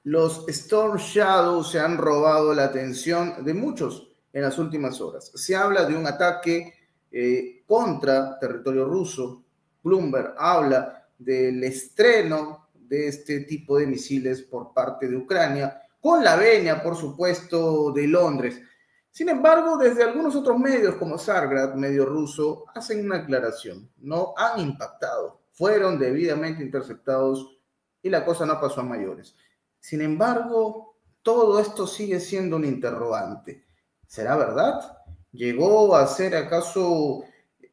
Los Storm Shadow se han robado la atención de muchos en las últimas horas. Se habla de un ataque contra territorio ruso. Bloomberg habla del estreno de este tipo de misiles por parte de Ucrania, con la venia, por supuesto, de Londres. Sin embargo, desde algunos otros medios, como Zargrad, medio ruso, hacen una aclaración. No han impactado, fueron debidamente interceptados y la cosa no pasó a mayores. Sin embargo, todo esto sigue siendo un interrogante. ¿Será verdad? ¿Llegó a ser acaso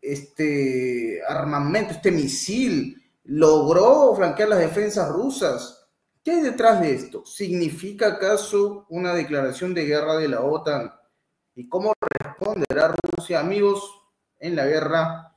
este armamento, este misil, logró flanquear las defensas rusas? ¿Qué hay detrás de esto? ¿Significa acaso una declaración de guerra de la OTAN? ¿Y cómo responderá Rusia? Amigos, en la guerra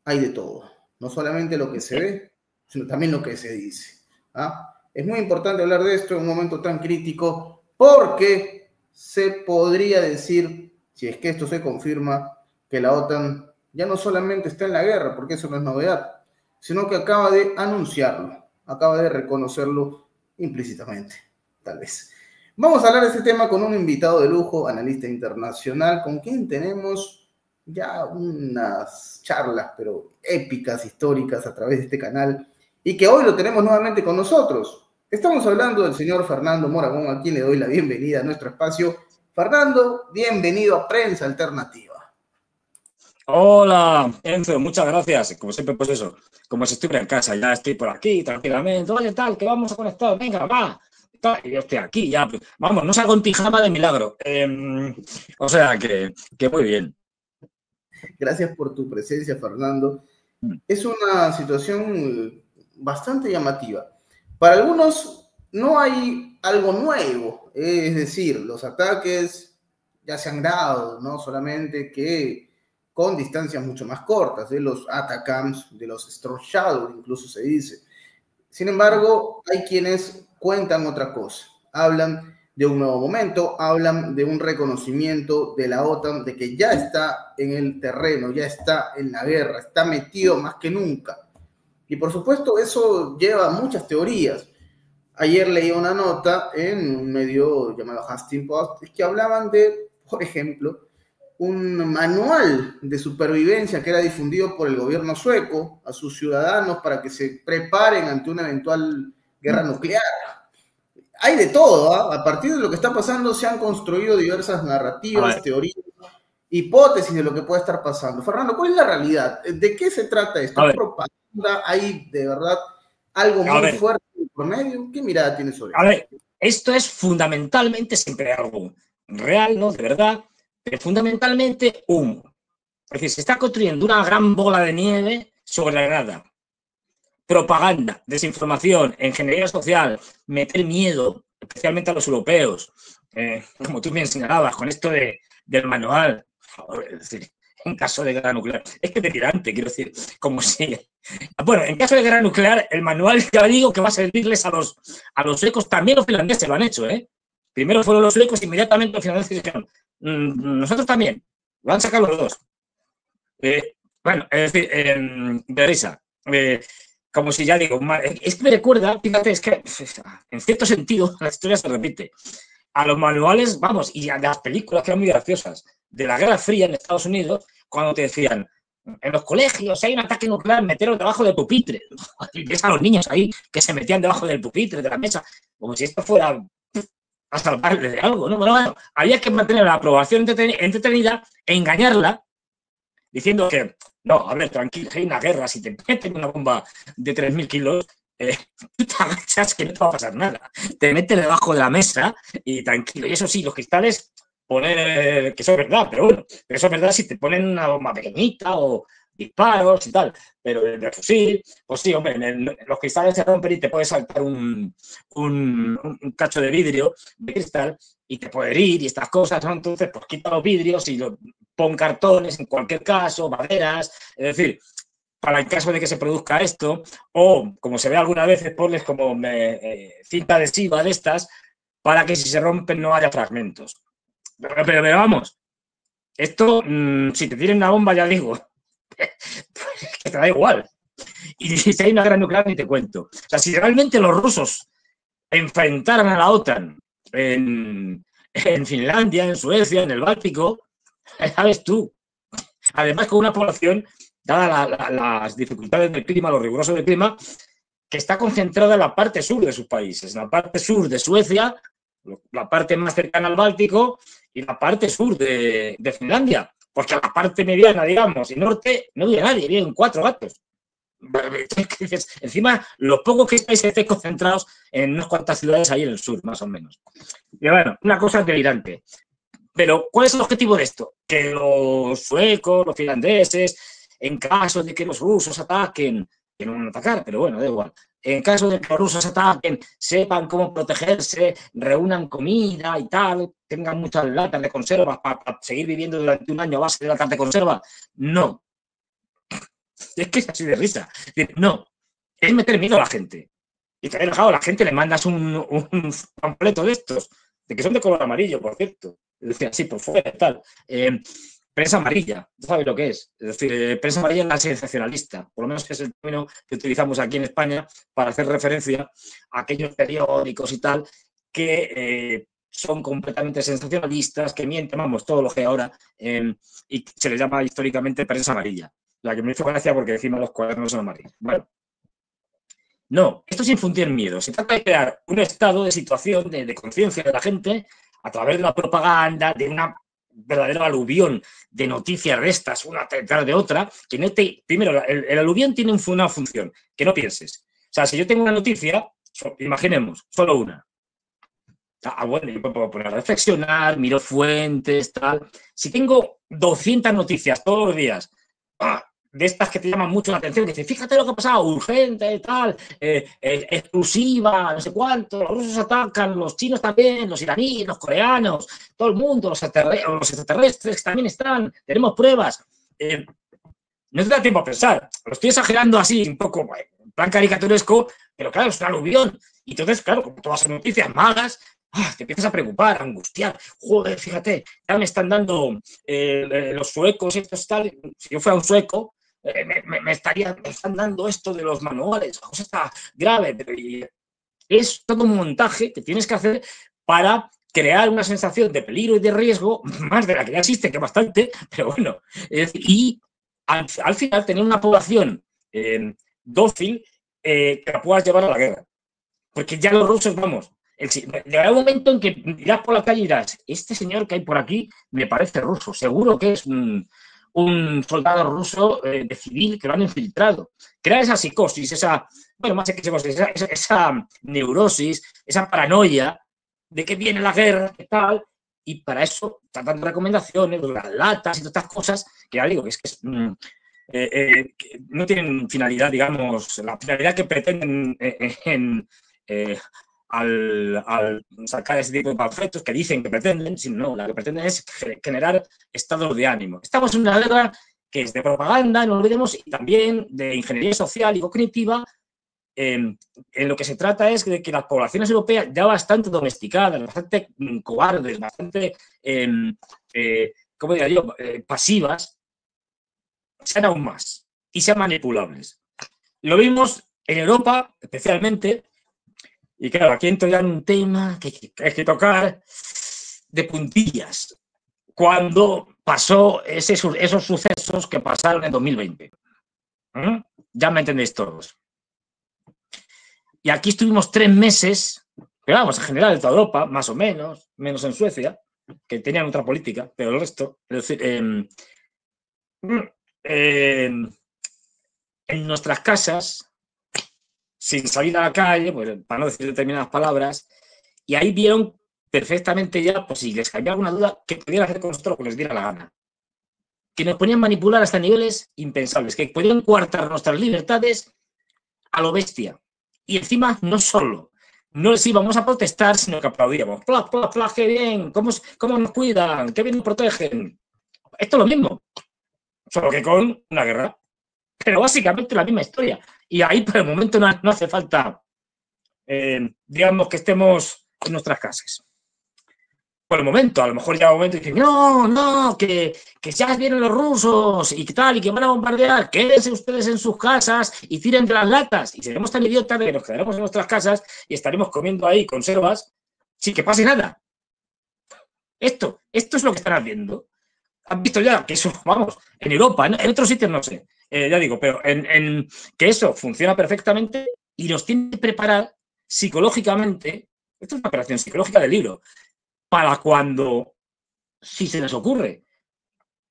hay de todo. No solamente lo que se ve, sino también lo que se dice. ¿Ah? Es muy importante hablar de esto en un momento tan crítico porque se podría decir, si es que esto se confirma, que la OTAN ya no solamente está en la guerra, porque eso no es novedad, sino que acaba de anunciarlo, acaba de reconocerlo implícitamente, tal vez. Vamos a hablar de este tema con un invitado de lujo, analista internacional, con quien tenemos ya unas charlas, pero épicas, históricas, a través de este canal, y que hoy lo tenemos nuevamente con nosotros. Estamos hablando del señor Fernando Moragón, a quien le doy la bienvenida a nuestro espacio. Fernando, bienvenido a Prensa Alternativa. Hola, Enzo, muchas gracias. Como siempre, pues eso, como si estuviera en casa, ya estoy por aquí tranquilamente. Oye, tal, que vamos a conectar, venga, va. Y yo estoy aquí, ya, vamos, no salgo en pijama de milagro. O sea que muy bien. Gracias por tu presencia, Fernando. Es una situación bastante llamativa. Para algunos no hay algo nuevo, es decir, los ataques ya se han dado, no solamente que con distancias mucho más cortas, de los ATACMS, de los Storm Shadow, incluso se dice. Sin embargo, hay quienes cuentan otra cosa, hablan de un nuevo momento, hablan de un reconocimiento de la OTAN, de que ya está en el terreno, ya está en la guerra, está metido más que nunca. Y por supuesto eso lleva a muchas teorías. Ayer leí una nota en un medio llamado Huffington Post que hablaban de, por ejemplo, un manual de supervivencia que era difundido por el gobierno sueco a sus ciudadanos para que se preparen ante una eventual guerra nuclear. Hay de todo, ¿eh? A partir de lo que está pasando se han construido diversas narrativas, teorías, hipótesis de lo que puede estar pasando. Fernando, ¿cuál es la realidad? ¿De qué se trata esto? ¿Es propaganda? ¿Hay de verdad algo muy fuerte por medio? ¿Qué mirada tienes sobre esto? A ver, esto es fundamentalmente siempre algo real, ¿no? De verdad, pero fundamentalmente humo. Es decir, se está construyendo una gran bola de nieve sobre la nada. Propaganda, desinformación, ingeniería social, meter miedo, especialmente a los europeos, como tú bien señalabas, con esto del manual. Es decir, en caso de guerra nuclear. Es que delirante, quiero decir, como si... Bueno, en caso de guerra nuclear, el manual, ya digo, que va a servirles a los suecos, también los finlandeses lo han hecho, ¿eh? Primero fueron los suecos, inmediatamente los finlandeses dijeron, nosotros también, lo han sacado los dos. Bueno, es decir, de risa. Como si ya digo, es que me recuerda, fíjate, es que en cierto sentido la historia se repite. A los manuales, vamos, y a las películas que eran muy graciosas, de la Guerra Fría en Estados Unidos, cuando te decían, en los colegios, si hay un ataque nuclear, meteros debajo del pupitre. Y ves a los niños ahí que se metían debajo del pupitre, de la mesa, como si esto fuera a salvarle de algo, ¿no? Bueno, había que mantener la aprobación entretenida e engañarla, diciendo que, no, a ver, tranquilo, hay una guerra, si te meten una bomba de 3.000 kilos, tú te agachas que no te va a pasar nada. Te metes debajo de la mesa y tranquilo. Y eso sí, los cristales, poner, que eso es verdad, pero bueno, pero eso es verdad si te ponen una bomba pequeñita o disparos y tal, pero de fusil, pues sí, hombre, los cristales se rompen y te puede saltar un cacho de vidrio, de cristal, y te puede herir y estas cosas, ¿no? Entonces, pues quita los vidrios y pon cartones en cualquier caso, maderas, es decir, para el caso de que se produzca esto, o como se ve algunas veces, ponles como cinta adhesiva de estas, para que si se rompen no haya fragmentos. Pero vamos, esto, si te tienen una bomba, ya digo, pues que te da igual. Y si hay una guerra nuclear, ni te cuento. O sea, si realmente los rusos enfrentaran a la OTAN en Finlandia, en Suecia, en el Báltico, sabes tú. Además, con una población, dadas las dificultades del clima, lo riguroso del clima, que está concentrada en la parte sur de sus países, en la parte sur de Suecia, la parte más cercana al Báltico y la parte sur de Finlandia. Porque a la parte mediana, digamos, y norte, no vive nadie, viven 4 gatos. Encima, los pocos que estáis concentrados en unas cuantas ciudades ahí en el sur, más o menos. Y bueno, una cosa delirante. Pero, ¿cuál es el objetivo de esto? Que los suecos, los finlandeses, en caso de que los rusos ataquen, que no van a atacar, pero bueno, da igual. En caso de que los rusos ataquen, sepan cómo protegerse, reúnan comida y tal, tengan muchas latas de conservas para seguir viviendo durante un año a base de latas de conserva. No. Es que es así de risa. No. Es meter miedo a la gente. Y te has dejado a la gente, le mandas un panfleto de estos, de que son de color amarillo, por cierto. Es decir, así por fuera y tal. Prensa amarilla, ¿sabes lo que es? Es decir, prensa amarilla es la sensacionalista, por lo menos es el término que utilizamos aquí en España para hacer referencia a aquellos periódicos y tal que son completamente sensacionalistas, que mienten, vamos, todo lo que ahora, y se les llama históricamente prensa amarilla. La que me hizo gracia porque encima los cuadernos son amarillos. Bueno, no, esto es infundir miedo. Se trata de crear un estado de situación, de conciencia de la gente a través de la propaganda, de una verdadero aluvión de noticias de estas, una detrás de otra, que no te... Primero, el aluvión tiene una función, que no pienses. O sea, si yo tengo una noticia, imaginemos, solo una. Bueno, yo me puedo poner a reflexionar, miro fuentes, tal. Si tengo 200 noticias todos los días, de estas que te llaman mucho la atención, que dicen, fíjate lo que ha pasado, urgente, tal, exclusiva, no sé cuánto, los rusos atacan, los chinos también, los iraníes, los coreanos, todo el mundo, los extraterrestres también están, tenemos pruebas. No te da tiempo a pensar, lo estoy exagerando así, un poco, en plan caricaturesco, pero claro, es un aluvión. Y entonces, claro, como todas son noticias malas, te empiezas a preocupar, a angustiar. Joder, fíjate, ya me están dando los suecos, estos tal. Si yo fuera un sueco, me están dando esto de los manuales, la cosa está grave, pero es todo un montaje que tienes que hacer para crear una sensación de peligro y de riesgo, más de la que ya existe, que bastante, pero bueno, y al final tener una población dócil que la puedas llevar a la guerra. Porque ya los rusos, vamos, llegará un momento en que irás por la calle y dirás, este señor que hay por aquí me parece ruso, seguro que es un soldado ruso de civil que lo han infiltrado. Crea esa psicosis, esa neurosis, esa paranoia de que viene la guerra y tal, y para eso están dando recomendaciones, las latas y todas estas cosas, que ya digo, que no tienen finalidad, digamos, la finalidad que pretenden al sacar ese tipo de panfletos que dicen que pretenden, sino la que pretenden es generar estados de ánimo. Estamos en una guerra que es de propaganda, no olvidemos, y también de ingeniería social y cognitiva. En lo que se trata es de que las poblaciones europeas, ya bastante domesticadas, bastante cobardes, bastante, ¿cómo diría yo?, pasivas, sean aún más y sean manipulables. Lo vimos en Europa, especialmente. Y claro, aquí entro ya en un tema que hay que tocar de puntillas. Cuando pasó esos sucesos que pasaron en 2020. Ya me entendéis todos. Y aquí estuvimos 3 meses, pero vamos, en general en toda Europa, más o menos, menos en Suecia, que tenían otra política, pero el resto, es decir, en nuestras casas, sin salir a la calle, pues, para no decir determinadas palabras, y ahí vieron perfectamente ya, pues si les caía alguna duda, que pudieran hacer con nosotros lo que les diera la gana. Que nos ponían manipular hasta niveles impensables, que podían coartar nuestras libertades a lo bestia. Y encima, no solo, no les íbamos a protestar, sino que aplaudíamos. ¡Pla, pla, pla, qué bien! ¿Cómo nos cuidan? ¡Qué bien nos protegen! Esto es lo mismo, solo que con una guerra. Pero básicamente la misma historia. Y ahí por el momento no hace falta, digamos, que estemos en nuestras casas. por el momento, a lo mejor llega un momento y dicen, no, que ya vienen los rusos y que tal, y que van a bombardear, quédense ustedes en sus casas y tiren de las latas. Y seremos tan idiotas de que nos quedaremos en nuestras casas y estaremos comiendo ahí conservas sin que pase nada. Esto es lo que están haciendo. Han visto ya que eso, vamos, en Europa, en otros sitios no sé, ya digo, pero que eso funciona perfectamente y nos tiene que preparar psicológicamente. Esto es una operación psicológica del libro, para cuando, si se les ocurre,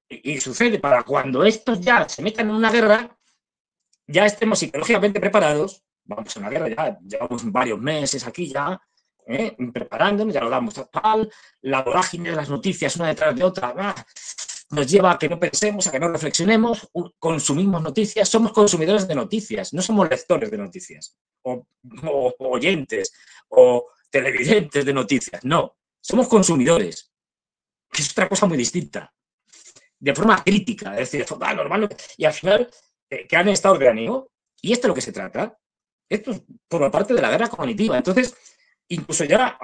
y sucede, para cuando estos ya se metan en una guerra, ya estemos psicológicamente preparados. Vamos a una guerra, ya llevamos varios meses aquí ya, preparándonos, ya lo damos tal, la vorágine de las noticias una detrás de otra, nos lleva a que no pensemos, a que no reflexionemos, consumimos noticias, somos consumidores de noticias, no somos lectores de noticias, o oyentes, o televidentes de noticias, no, somos consumidores, que es otra cosa muy distinta, de forma crítica, es decir, de forma normal, y al final quedan en estado de ánimo, y esto es lo que se trata. Esto es por la parte de la guerra cognitiva. Entonces, incluso ya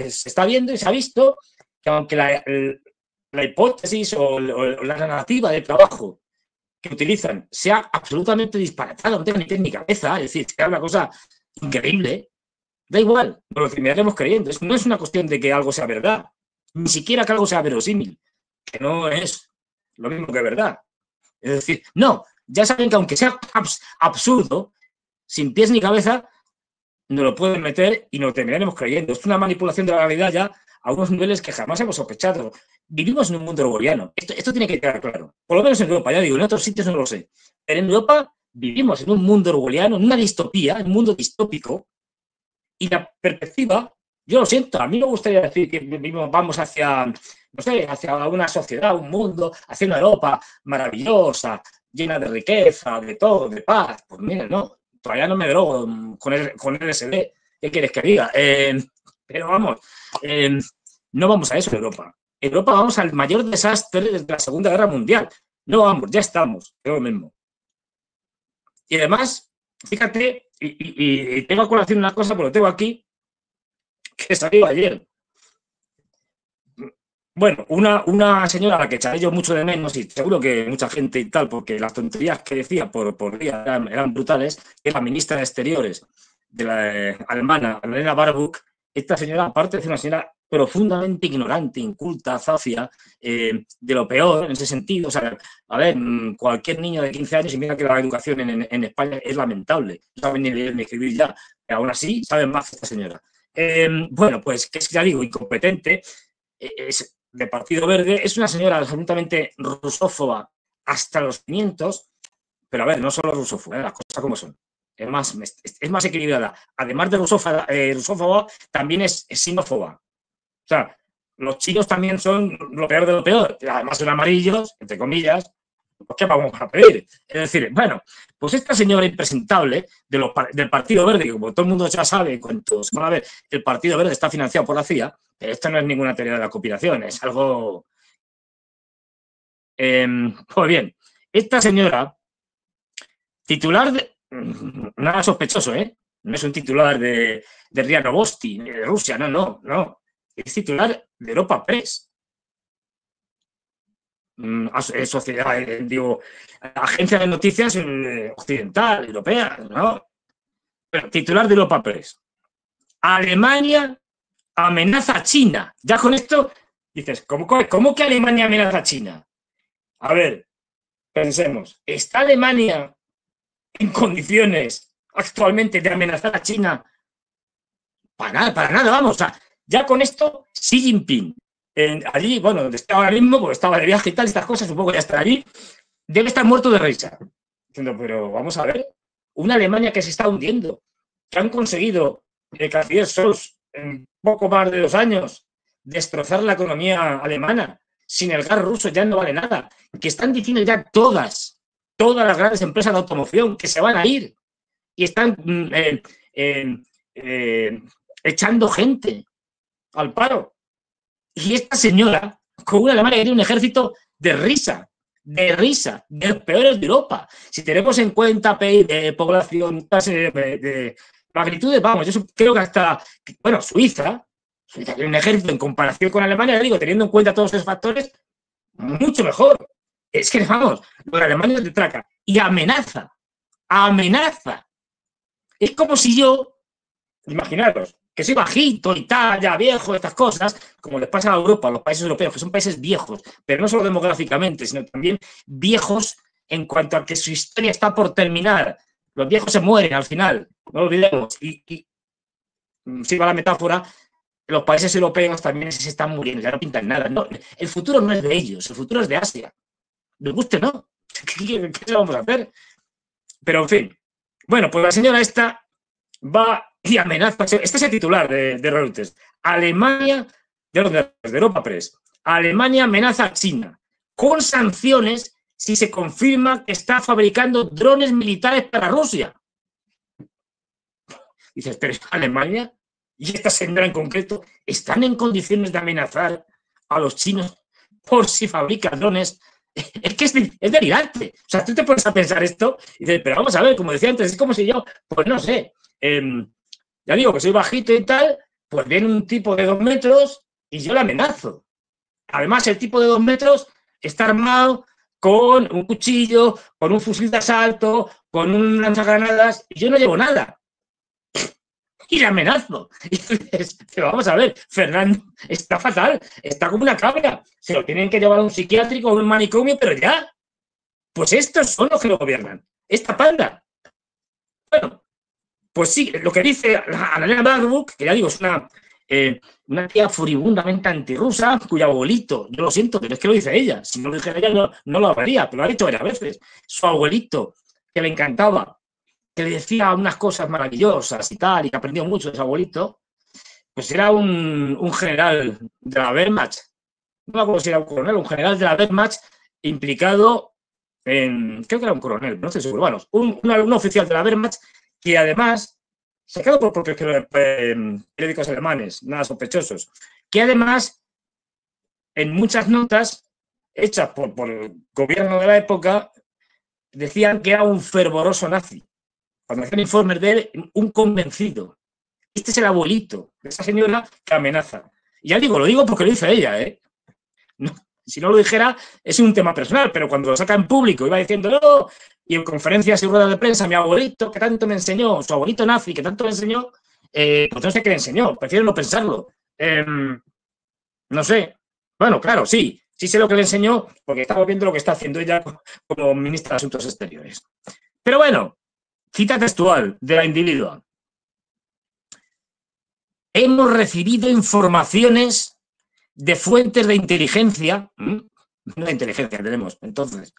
se está viendo y se ha visto que aunque la hipótesis o la narrativa de trabajo que utilizan sea absolutamente disparatada, no tenga ni pie ni cabeza, es decir, sea una cosa increíble, da igual, nos lo terminaremos creyendo. No es una cuestión de que algo sea verdad, ni siquiera que algo sea verosímil, que no es lo mismo que verdad. Es decir, no, ya saben que aunque sea absurdo, sin pies ni cabeza, nos lo pueden meter y nos terminaremos creyendo. Es una manipulación de la realidad ya a unos niveles que jamás hemos sospechado. Vivimos en un mundo orwelliano. Esto tiene que quedar claro. Por lo menos en Europa, ya digo, en otros sitios no lo sé. Pero en Europa vivimos en un mundo orwelliano, en una distopía, en un mundo distópico. Y la perspectiva, yo lo siento, a mí me gustaría decir que vamos hacia, no sé, hacia una sociedad, un mundo, hacia una Europa maravillosa, llena de riqueza, de todo, de paz. Pues mira, no. Todavía no me drogo con LSD, ¿qué quieres que diga? Pero vamos, no vamos a eso en Europa. En Europa vamos al mayor desastre desde la Segunda Guerra Mundial. No vamos, ya estamos, es lo mismo. Y además, fíjate, y tengo a colación una cosa, pero lo tengo aquí, que salió ayer. Bueno, una señora a la que echaré yo mucho de menos, y seguro que mucha gente y tal, porque las tonterías que decía por día eran brutales, que es la ministra de Exteriores de la alemana, Annalena Baerbock. Esta señora, aparte de ser una señora profundamente ignorante, inculta, zafia, de lo peor en ese sentido. O sea, a ver, cualquier niño de 15 años, y mira que la educación en España es lamentable, no saben ni leer ni escribir ya, pero aún así saben más que esta señora. Bueno, pues que es, ya digo, incompetente, es de Partido Verde, es una señora absolutamente rusófoba hasta los cimientos, pero a ver, no solo rusófoba, las cosas como son. Es más equilibrada. Además de rusófoba, también es xenófoba. O sea, los chinos también son lo peor de lo peor. Además son amarillos, entre comillas. ¿Qué vamos a pedir? Es decir, bueno, pues esta señora impresentable del Partido Verde, que como todo el mundo ya sabe, cuántos van a ver, el Partido Verde está financiado por la CIA, pero esto no es ninguna teoría de la conspiración, es algo... pues bien, esta señora, titular de... Nada sospechoso, ¿eh? No es un titular de RIA Novosti, de Rusia, no. Es titular de Europa Press. Sociedad, digo, agencia de noticias occidental, europea, ¿no? Pero titular de Europa Press. Alemania amenaza a China. Ya con esto dices, ¿cómo que Alemania amenaza a China? A ver, pensemos, ¿está Alemania en condiciones actualmente de amenazar a China? Para nada, vamos. O sea, ya con esto, Xi Jinping, allí, bueno, donde está ahora mismo, porque estaba de viaje y tal, estas cosas, supongo que ya estará allí, debe estar muerto de risa. Diciendo, pero vamos a ver, una Alemania que se está hundiendo, que han conseguido, el canciller Scholz, en poco más de 2 años, destrozar la economía alemana, sin el gas ruso ya no vale nada, que están diciendo ya todas las grandes empresas de automoción que se van a ir y están echando gente al paro. Y esta señora, con una Alemania que tiene un ejército de risa, de los peores de Europa. Si tenemos en cuenta PIB, población, de magnitudes, vamos, yo creo que hasta, bueno, Suiza, Suiza tiene un ejército en comparación con Alemania, digo, teniendo en cuenta todos esos factores, mucho mejor. Es que, vamos, lo de Alemania te traca y amenaza. Es como si yo, imaginaros, que soy bajito y tal, ya viejo, estas cosas, como les pasa a Europa, a los países europeos, que son países viejos, pero no solo demográficamente, sino también viejos en cuanto a que su historia está por terminar. Los viejos se mueren al final, no lo olvidemos. Y si va la metáfora, los países europeos también se están muriendo, ya no pintan nada. No, el futuro no es de ellos, el futuro es de Asia. ¿Les guste no? ¿Qué vamos a hacer? Pero, en fin. Bueno, pues la señora esta va y amenaza. Este es el titular de Reuters. Alemania, de Europa Press. Alemania amenaza a China con sanciones si se confirma que está fabricando drones militares para Rusia. Dices, pero Alemania y esta señora en concreto están en condiciones de amenazar a los chinos por si fabrican drones. Es que es delirante. O sea, tú te pones a pensar esto y dices, pero vamos a ver, como decía antes, es como si yo, pues no sé, ya digo que soy bajito y tal, pues viene un tipo de 2 metros y yo le amenazo. Además, el tipo de 2 metros está armado con un cuchillo, con un fusil de asalto, con un lanzagranadas, y yo no llevo nada. Y le amenazo. Y dices, pero vamos a ver, Fernando está fatal, está como una cabra. Se lo tienen que llevar a un psiquiátrico o a un manicomio, pero ya. Pues estos son los que lo gobiernan. Esta panda. Bueno, pues sí, lo que dice Annalena Baerbock, que ya digo, es una tía furibundamente antirrusa, cuyo abuelito, yo lo siento, pero es que lo dice ella. Si no lo dijera ella, no lo haría, pero lo ha dicho varias veces. Su abuelito, que le encantaba, que le decía unas cosas maravillosas y tal, y que aprendió mucho de su abuelito, pues era un general de la Wehrmacht, no me acuerdo si era un coronel, un general de la Wehrmacht implicado en, creo que era un coronel, no estoy seguro, bueno, un oficial de la Wehrmacht que además, sacado por propios periódicos alemanes, nada sospechosos, que además, en muchas notas hechas por el gobierno de la época, decían que era un fervoroso nazi. Cuando hacían informes de él, un convencido. Este es el abuelito de esa señora que amenaza. Y ya digo, lo digo porque lo dice ella, ¿eh? No, si no lo dijera, es un tema personal, pero cuando lo saca en público, iba diciendo, no, y en conferencias y ruedas de prensa, mi abuelito, que tanto me enseñó, su abuelito nazi, que tanto me enseñó, pues no sé qué le enseñó, prefiero no pensarlo. No sé. Bueno, claro, sí sé lo que le enseñó, porque estamos viendo lo que está haciendo ella como ministra de Asuntos Exteriores. Pero bueno, cita textual de la individua. Hemos recibido informaciones de fuentes de inteligencia, no de inteligencia tenemos, entonces,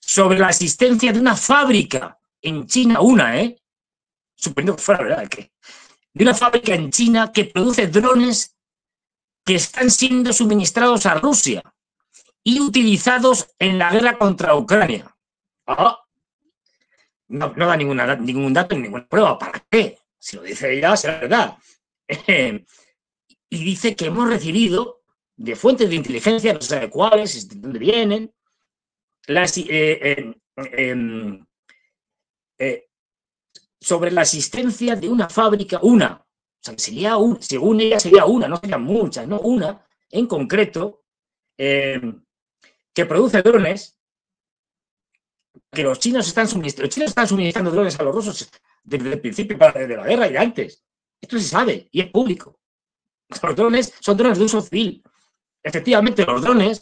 sobre la existencia de una fábrica en China, suponiendo que fuera verdad, de una fábrica en China que produce drones que están siendo suministrados a Rusia y utilizados en la guerra contra Ucrania. No da ningún dato ni ninguna prueba. ¿Para qué? Si lo dice ella, será verdad. Y dice que hemos recibido de fuentes de inteligencia, no sé de cuáles, de dónde vienen, sobre la existencia de una fábrica, o sea, que sería según ella sería una, no serían muchas, no una, en concreto, que produce drones, que los chinos están suministrando drones a los rusos desde el principio de la guerra y de antes. Esto se sabe y es público. Los drones son drones de uso civil. Efectivamente, los drones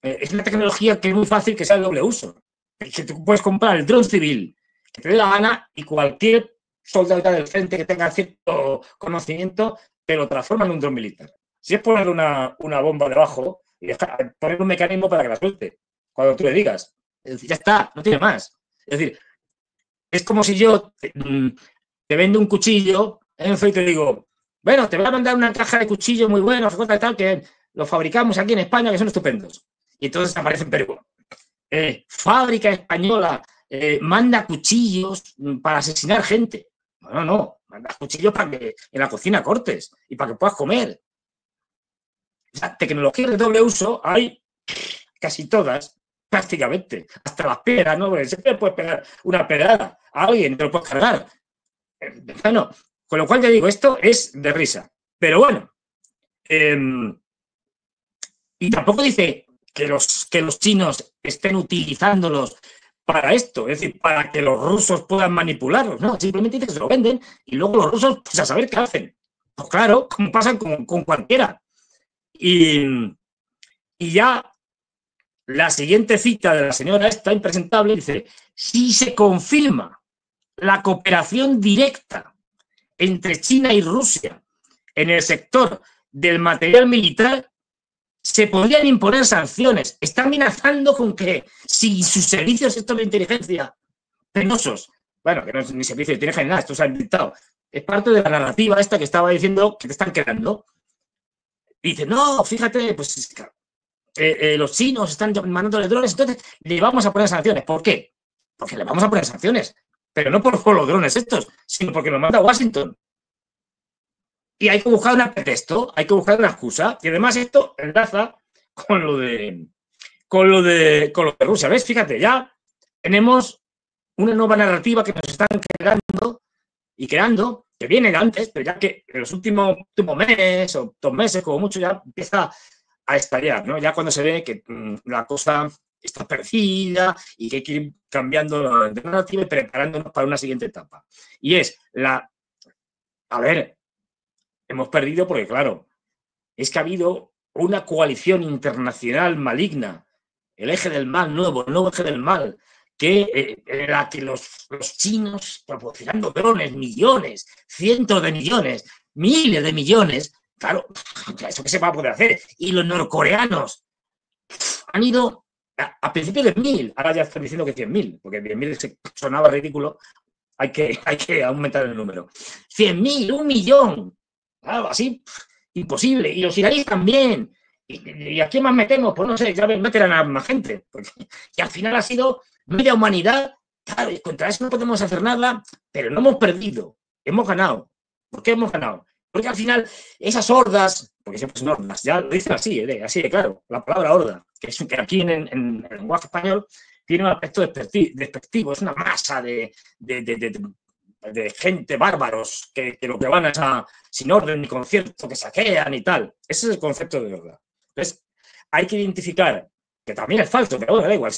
es una tecnología que es muy fácil que sea de doble uso. Que tú puedes comprar el dron civil que te dé la gana y cualquier soldado del frente que tenga cierto conocimiento te lo transforma en un dron militar. Si es poner una bomba debajo y poner un mecanismo para que la suelte cuando tú le digas. Es decir, ya está, no tiene más. Es decir, es como si yo te vendo un cuchillo y te digo, bueno, te voy a mandar una caja de cuchillos muy buenos, tal, que los fabricamos aquí en España, que son estupendos. Y entonces aparece en Perú. Fábrica española manda cuchillos para asesinar gente. No, manda cuchillos para que en la cocina cortes y para que puedas comer. O sea, tecnologías de doble uso hay casi todas, prácticamente, hasta las piedras, ¿no? Porque siempre puedes pegar una pedrada a alguien, te lo puedes cargar. Bueno, con lo cual te digo, esto es de risa. Pero bueno, Y tampoco dice que los chinos estén utilizándolos para esto, es decir, para que los rusos puedan manipularlos, no, simplemente dice que se lo venden y luego los rusos, pues a saber qué hacen. Pues claro, como pasa con cualquiera. Y ya la siguiente cita de la señora esta impresentable dice, si se confirma la cooperación directa entre China y Rusia en el sector del material militar, se podrían imponer sanciones. Está amenazando con que si sus servicios estos de inteligencia penosos, bueno, que no es ni servicio de inteligencia ni nada, esto se ha inventado, es parte de la narrativa esta que estaba diciendo que te están creando. Dice, no, fíjate, pues los chinos están mandándole drones, entonces le vamos a poner sanciones. ¿Por qué? Porque le vamos a poner sanciones, pero no por los drones estos, sino porque nos manda Washington. Y hay que buscar un pretexto, hay que buscar una excusa. Y además esto enlaza con lo de Rusia. ¿Ves? Fíjate, ya tenemos una nueva narrativa que nos están creando, que viene de antes, pero ya que en los últimos mes o 2 meses, como mucho, ya empieza a estallar, ¿no? Ya cuando se ve que la cosa está perdida y que hay que ir cambiando de narrativa y preparándonos para una siguiente etapa. Y es a ver, hemos perdido porque, claro, es que ha habido una coalición internacional maligna, el eje del mal nuevo, el nuevo eje del mal, en la que los chinos proporcionando drones, millones, cientos de millones, miles de millones, claro, ¿eso qué se va a poder hacer? Y los norcoreanos han ido a principios de 1.000, ahora ya están diciendo que 100.000, porque 10.000 sonaba ridículo, hay que aumentar el número. 100.000, 1 millón, claro, así, imposible. Y los iraníes también. ¿Y a quién más metemos? Pues no sé, ya meterán a más gente. Porque, y al final ha sido media humanidad. Claro, y contra eso no podemos hacer nada, pero no hemos perdido, hemos ganado. ¿Por qué hemos ganado? Porque al final esas hordas, porque siempre son hordas, ya lo dicen así de claro, la palabra horda, que aquí en el lenguaje español tiene un aspecto despectivo, es una masa de gente bárbaros que lo que van es sin orden ni concierto, que saquean y tal. Ese es el concepto de horda. Entonces, hay que identificar, que también es falso, pero bueno, da igual,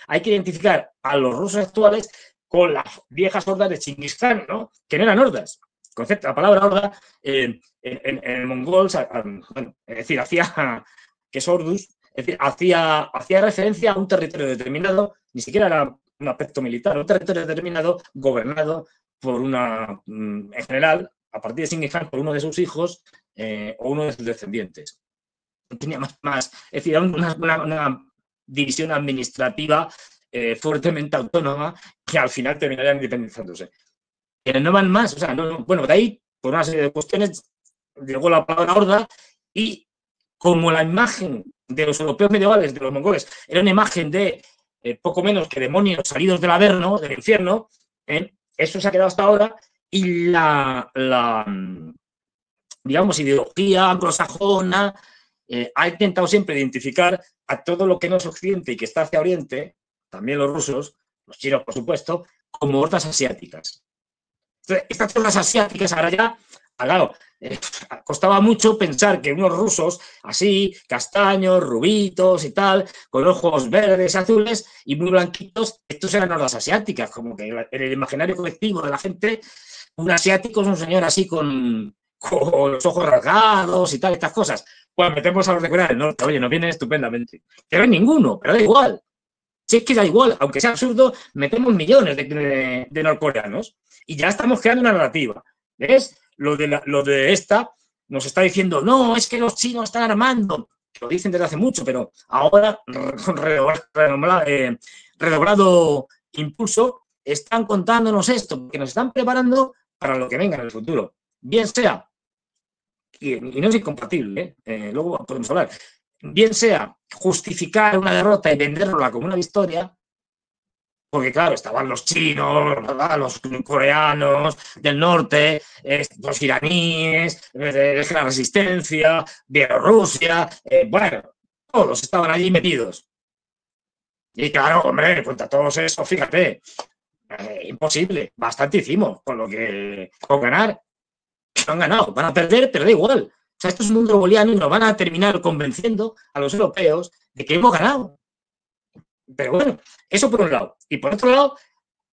hay que identificar a los rusos actuales con las viejas hordas de Chingis Khan, ¿no? Que no eran hordas. Concepto, la palabra horda en el mongol, bueno, es decir, que es ordus, es decir, hacía referencia a un territorio determinado, ni siquiera era un aspecto militar, un territorio determinado gobernado por en general, a partir de Chingis Khan, por uno de sus hijos o uno de sus descendientes. Tenía más es decir, una división administrativa fuertemente autónoma que al final terminaría independizándose. Pero no van más, o sea, bueno, de ahí, por una serie de cuestiones, llegó la palabra horda y como la imagen de los europeos medievales, de los mongoles, era una imagen de poco menos que demonios salidos del Averno, del infierno, eso se ha quedado hasta ahora y digamos, ideología anglosajona ha intentado siempre identificar a todo lo que no es Occidente y que está hacia Oriente, también los rusos, los chinos, por supuesto, como hordas asiáticas. Entonces, estas hordas asiáticas ahora ya, claro, costaba mucho pensar que unos rusos así, castaños, rubitos y tal, con ojos verdes, azules y muy blanquitos, estos eran hordas asiáticas, como que en el imaginario colectivo de la gente, un asiático es un señor así con los ojos rasgados y tal, estas cosas. Pues metemos a los de Corea del Norte, oye, nos vienen estupendamente. Que no hay ninguno, pero da igual. Si es que da igual, aunque sea absurdo, metemos millones de norcoreanos y ya estamos creando una narrativa. ¿Ves? Lo de esta nos está diciendo, no, es que los chinos están armando. Lo dicen desde hace mucho, pero ahora, con redoblado impulso, están contándonos esto, que nos están preparando para lo que venga en el futuro. Bien sea, y no es incompatible, luego podemos hablar, bien sea justificar una derrota y venderla como una victoria, porque claro, estaban los chinos, los coreanos del norte, los iraníes, la resistencia, Bielorrusia, bueno, todos estaban allí metidos. Y claro, hombre, contra todos eso, fíjate, imposible, bastante hicimos con ganar. No han ganado, van a perder, pero da igual. O sea, esto es un mundo booleano y nos van a terminar convenciendo a los europeos de que hemos ganado. Pero bueno, eso por un lado. Y por otro lado,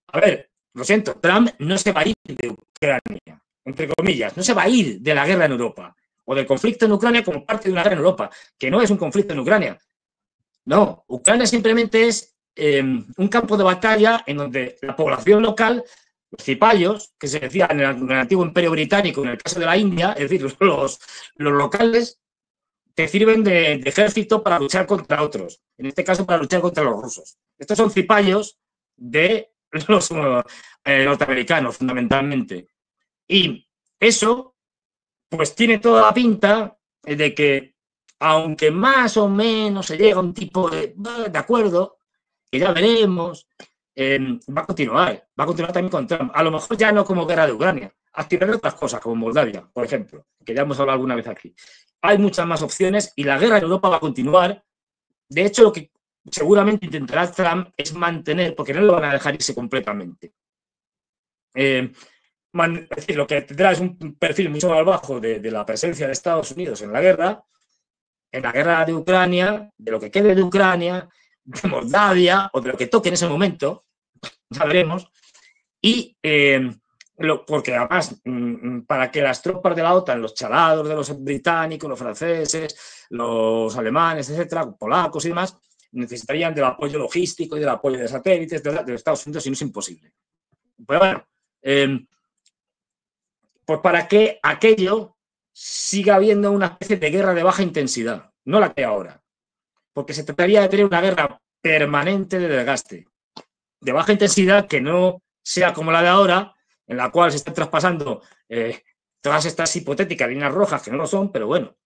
a ver, lo siento, Trump no se va a ir de Ucrania, entre comillas, no se va a ir de la guerra en Europa o del conflicto en Ucrania como parte de una guerra en Europa, que no es un conflicto en Ucrania. No, Ucrania simplemente es un campo de batalla en donde la población local, los cipayos, que se decía en el antiguo imperio británico, en el caso de la India, es decir, los locales, te sirven de ejército para luchar contra otros, en este caso para luchar contra los rusos. Estos son cipayos de los norteamericanos, fundamentalmente. Y eso, pues tiene toda la pinta de que, aunque más o menos se llega a un tipo de acuerdo, que ya veremos, va a continuar también con Trump. A lo mejor ya no como guerra de Ucrania, activar otras cosas, como Moldavia, por ejemplo, que ya hemos hablado alguna vez aquí. Hay muchas más opciones y la guerra en Europa va a continuar. De hecho, lo que seguramente intentará Trump es mantener, porque no lo van a dejar irse completamente. Es decir, lo que tendrá es un perfil mucho más bajo de la presencia de Estados Unidos en la guerra de Ucrania, de lo que quede de Ucrania, de Moldavia o de lo que toque en ese momento, ya veremos. Y porque además, para que las tropas de la OTAN, los chalados de los británicos, los franceses, los alemanes, etcétera, polacos y demás, necesitarían del apoyo logístico y del apoyo de satélites de Estados Unidos, y no es imposible. Pero bueno, pues para que aquello siga habiendo una especie de guerra de baja intensidad, no la que hay ahora, porque se trataría de tener una guerra permanente de desgaste, de baja intensidad, que no sea como la de ahora, en la cual se están traspasando todas estas hipotéticas líneas rojas, que no lo son, pero bueno,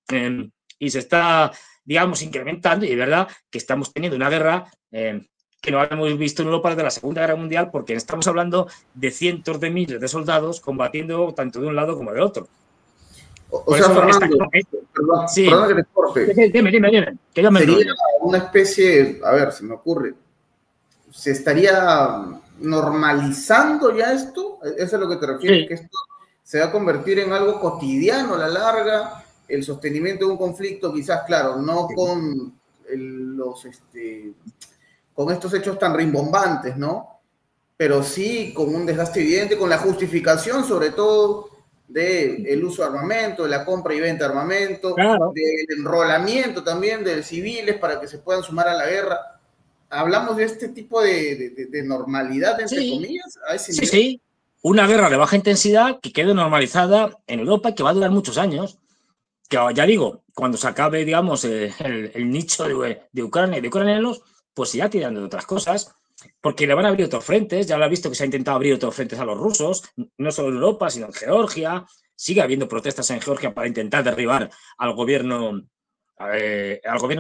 y se está, digamos, incrementando, y es verdad que estamos teniendo una guerra que no habíamos visto en Europa desde la Segunda Guerra Mundial, porque estamos hablando de cientos de miles de soldados combatiendo tanto de un lado como del otro. O sea, Fernando, perdón que te corte. Dime, que yo me sería una especie, a ver, se me ocurre, ¿se estaría normalizando ya esto? ¿Eso es lo que te refieres? Sí. ¿Que esto se va a convertir en algo cotidiano a la larga? El sostenimiento de un conflicto, quizás, claro, no con con estos hechos tan rimbombantes, ¿no? Pero sí con un desgaste evidente, con la justificación, sobre todo, del uso de armamento, de la compra y venta de armamento, claro, del enrolamiento también de civiles para que se puedan sumar a la guerra. Hablamos de este tipo de normalidad, entre comillas. A ese nivel. Sí. Una guerra de baja intensidad que quede normalizada en Europa y que va a durar muchos años. Que ya digo, cuando se acabe, digamos, el nicho de Ucrania y de ucranianos, pues ya tirando de otras cosas, porque le van a abrir otros frentes. Ya lo ha visto que se ha intentado abrir otros frentes a los rusos, no solo en Europa, sino en Georgia. Sigue habiendo protestas en Georgia para intentar derribar al gobierno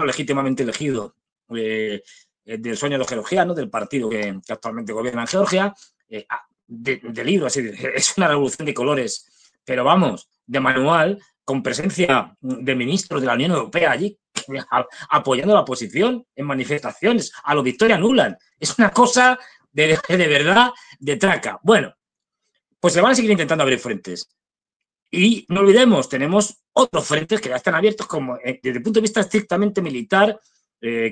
legítimamente elegido del sueño de los georgianos, del partido que actualmente gobierna en Georgia. De libro, es una revolución de colores, pero vamos, de manual, con presencia de ministros de la Unión Europea allí, apoyando la oposición en manifestaciones, a lo Victoria Nuland. Es una cosa de verdad de traca. Bueno, pues se van a seguir intentando abrir frentes. Y no olvidemos, tenemos otros frentes que ya están abiertos como, desde el punto de vista estrictamente militar,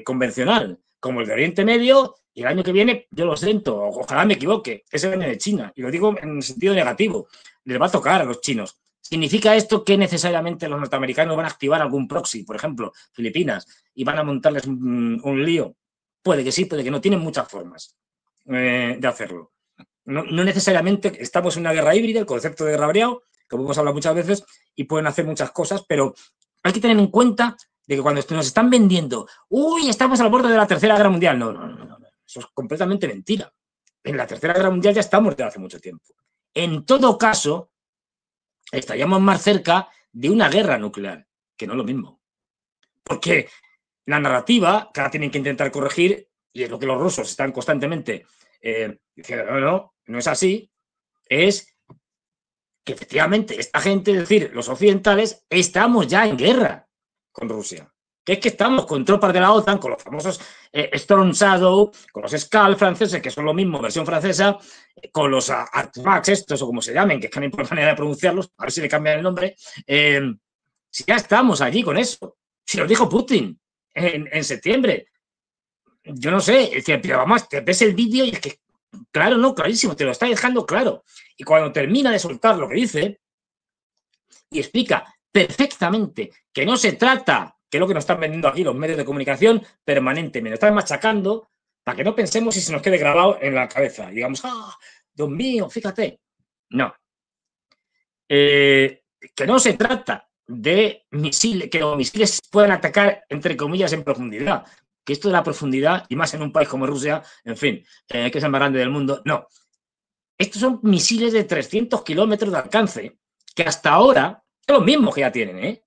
convencional, como el de Oriente Medio, y el año que viene, yo lo siento, ojalá me equivoque, es el año de China, y lo digo en el sentido negativo, les va a tocar a los chinos. ¿Significa esto que necesariamente los norteamericanos van a activar algún proxy, por ejemplo, Filipinas, y van a montarles un lío? Puede que sí, puede que no, tienen muchas formas de hacerlo. No necesariamente estamos en una guerra híbrida, el concepto de guerra variado, como hemos hablado muchas veces, y pueden hacer muchas cosas, pero hay que tener en cuenta de que cuando nos están vendiendo, uy, estamos al borde de la Tercera Guerra Mundial, no. Eso es completamente mentira. En la Tercera Guerra Mundial ya estamos desde hace mucho tiempo. En todo caso, estaríamos más cerca de una guerra nuclear, que no es lo mismo. Porque la narrativa que ahora tienen que intentar corregir, y es lo que los rusos están constantemente diciendo, no es así, es que efectivamente esta gente, es decir, los occidentales, estamos ya en guerra con Rusia. Que es que estamos con tropas de la OTAN, con los famosos Storm Shadow, con los Skal franceses, que son lo mismo, versión francesa, con los Artmax estos, o como se llamen, que es que no hay manera de pronunciarlos, a ver si le cambian el nombre, Si ya estamos allí con eso. Si lo dijo Putin en septiembre. Yo no sé, pero vamos, te ves el vídeo y es que, claro, no, clarísimo, te lo está dejando claro. Y cuando termina de soltar lo que dice y explica perfectamente que no se trata, que es lo que nos están vendiendo aquí los medios de comunicación permanente, me lo están machacando para que no pensemos y se nos quede grabado en la cabeza. Y digamos, ¡ah, Dios mío, fíjate! No. Que no se trata de misiles, que los misiles puedan atacar, entre comillas, en profundidad. Que esto de la profundidad, y más en un país como Rusia, en fin, que es el más grande del mundo, no. Estos son misiles de 300 kilómetros de alcance, que hasta ahora son los mismos que ya tienen, ¿eh?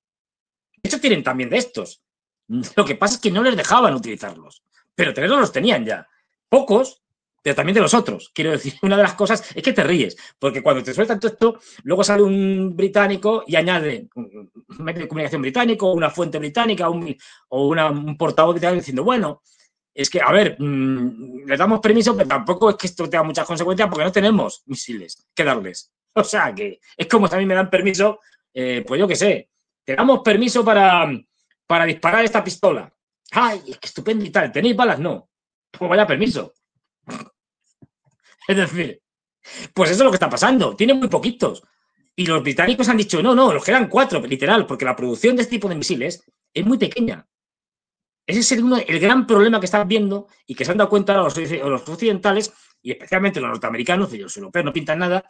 De hecho, tienen también de estos. Lo que pasa es que no les dejaban utilizarlos, pero tenerlos los tenían ya. Pocos, pero también de los otros. Quiero decir, una de las cosas es que te ríes, porque cuando te sueltan todo esto, luego sale un británico y añade un medio de comunicación británico, una fuente británica o un portavoz británico diciendo, bueno, es que, a ver, les damos permiso, pero tampoco es que esto tenga muchas consecuencias porque no tenemos misiles que darles. O sea, que es como si a mí me dan permiso, pues yo qué sé, te damos permiso para disparar esta pistola. ¡Ay, qué estupendo y tal! ¿Tenéis balas? No. Pues vaya permiso. Es decir, pues eso es lo que está pasando. Tienen muy poquitos. Y los británicos han dicho, no, nos quedan 4, literal, porque la producción de este tipo de misiles es muy pequeña. Ese es el gran problema que están viendo y que se han dado cuenta los occidentales y especialmente los norteamericanos, y los europeos no pintan nada,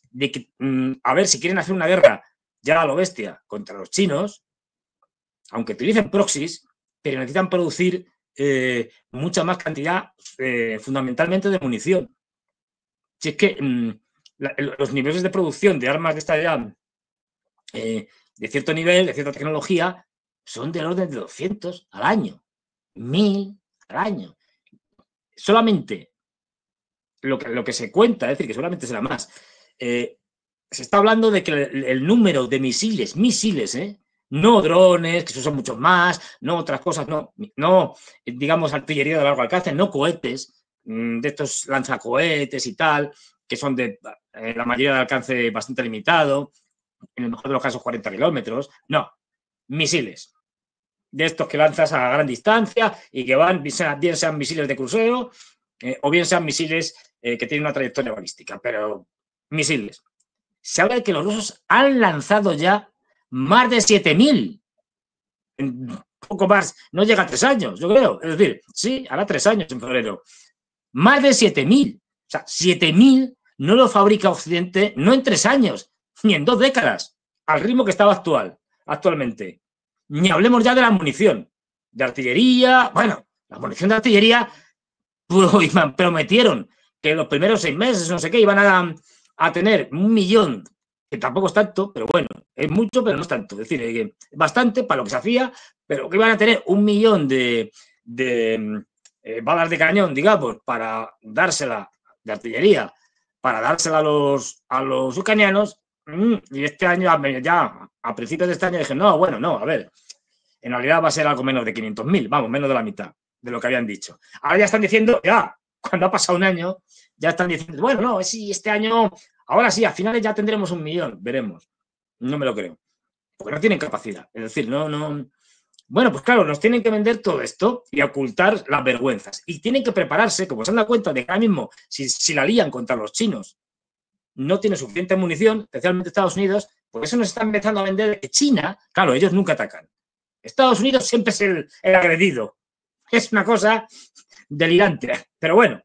de que, a ver, si quieren hacer una guerra ya a lo bestia contra los chinos, aunque utilicen proxies, pero necesitan producir mucha más cantidad, fundamentalmente de munición. Si es que los niveles de producción de armas de esta edad, de cierto nivel, de cierta tecnología, son del orden de 200 al año, 1000 al año. Solamente lo que se cuenta, es decir, que solamente será más, se está hablando de que el número de misiles, no drones, que son muchos más, no otras cosas, no digamos artillería de largo alcance, no cohetes, de estos lanzacohetes y tal, que son de la mayoría de alcance bastante limitado, en el mejor de los casos 40 kilómetros, no, misiles. De estos que lanzas a gran distancia y que van, bien sean misiles de crucero o bien sean misiles que tienen una trayectoria balística, pero misiles. Se habla de que los rusos han lanzado ya más de 7000. Poco más, no llega a 3 años, yo creo. Es decir, sí, hará 3 años en febrero. Más de 7000. O sea, 7000 no lo fabrica Occidente, no en 3 años, ni en 2 décadas, al ritmo que estaba actualmente. Ni hablemos ya de la munición, de artillería. Bueno, la munición de artillería, pues, me prometieron que en los primeros 6 meses, no sé qué, iban a tener 1 millón, que tampoco es tanto, pero bueno, es mucho, pero no es tanto. Es decir, bastante para lo que se hacía, pero que iban a tener 1 millón de balas de cañón, digamos, para dársela de artillería, para dársela a los ucranianos. Y este año, ya a principios de este año, dije, no, a ver, en realidad va a ser algo menos de 500.000, vamos, menos de la mitad de lo que habían dicho. Ahora ya están diciendo, ya, cuando ha pasado un año, ya están diciendo, bueno, no, sí, este año, ahora sí, a finales ya tendremos 1 millón, veremos. No me lo creo, porque no tienen capacidad. Es decir, no. Bueno, pues claro, nos tienen que vender todo esto y ocultar las vergüenzas. Y tienen que prepararse, como se han dado cuenta de que ahora mismo, si la lían contra los chinos, no tiene suficiente munición, especialmente Estados Unidos, por eso nos están empezando a vender que China, claro, ellos nunca atacan. Estados Unidos siempre es el agredido. Es una cosa delirante. Pero bueno,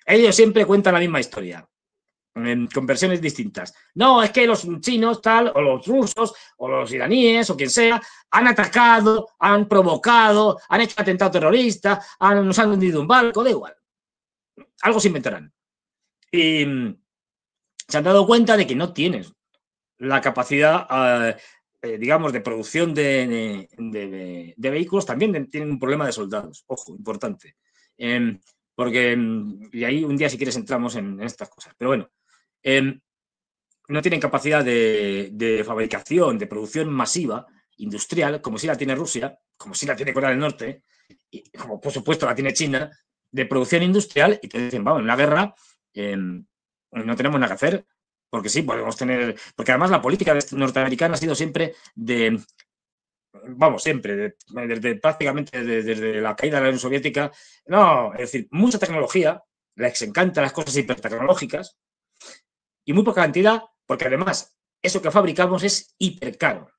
ellos siempre cuentan la misma historia, con versiones distintas. No, es que los chinos, tal, o los rusos, o los iraníes, o quien sea, han atacado, han provocado, han hecho atentado terrorista, nos han hundido un barco, da igual. Algo se inventarán. Y se han dado cuenta de que no tienes la capacidad, digamos, de producción de vehículos. También tienen un problema de soldados, ojo, importante. Porque, y ahí un día si quieres entramos en estas cosas, pero bueno, no tienen capacidad de fabricación, de producción masiva, industrial, como si la tiene Rusia, como si la tiene Corea del Norte, y como por supuesto la tiene China, de producción industrial, y te dicen, vamos, en una guerra no tenemos nada que hacer, porque sí, podemos tener, porque además la política norteamericana ha sido siempre de vamos, siempre, prácticamente desde la caída de la Unión Soviética, no, es decir, mucha tecnología, les encantan las cosas hipertecnológicas y muy poca cantidad, porque además eso que fabricamos es hipercaro,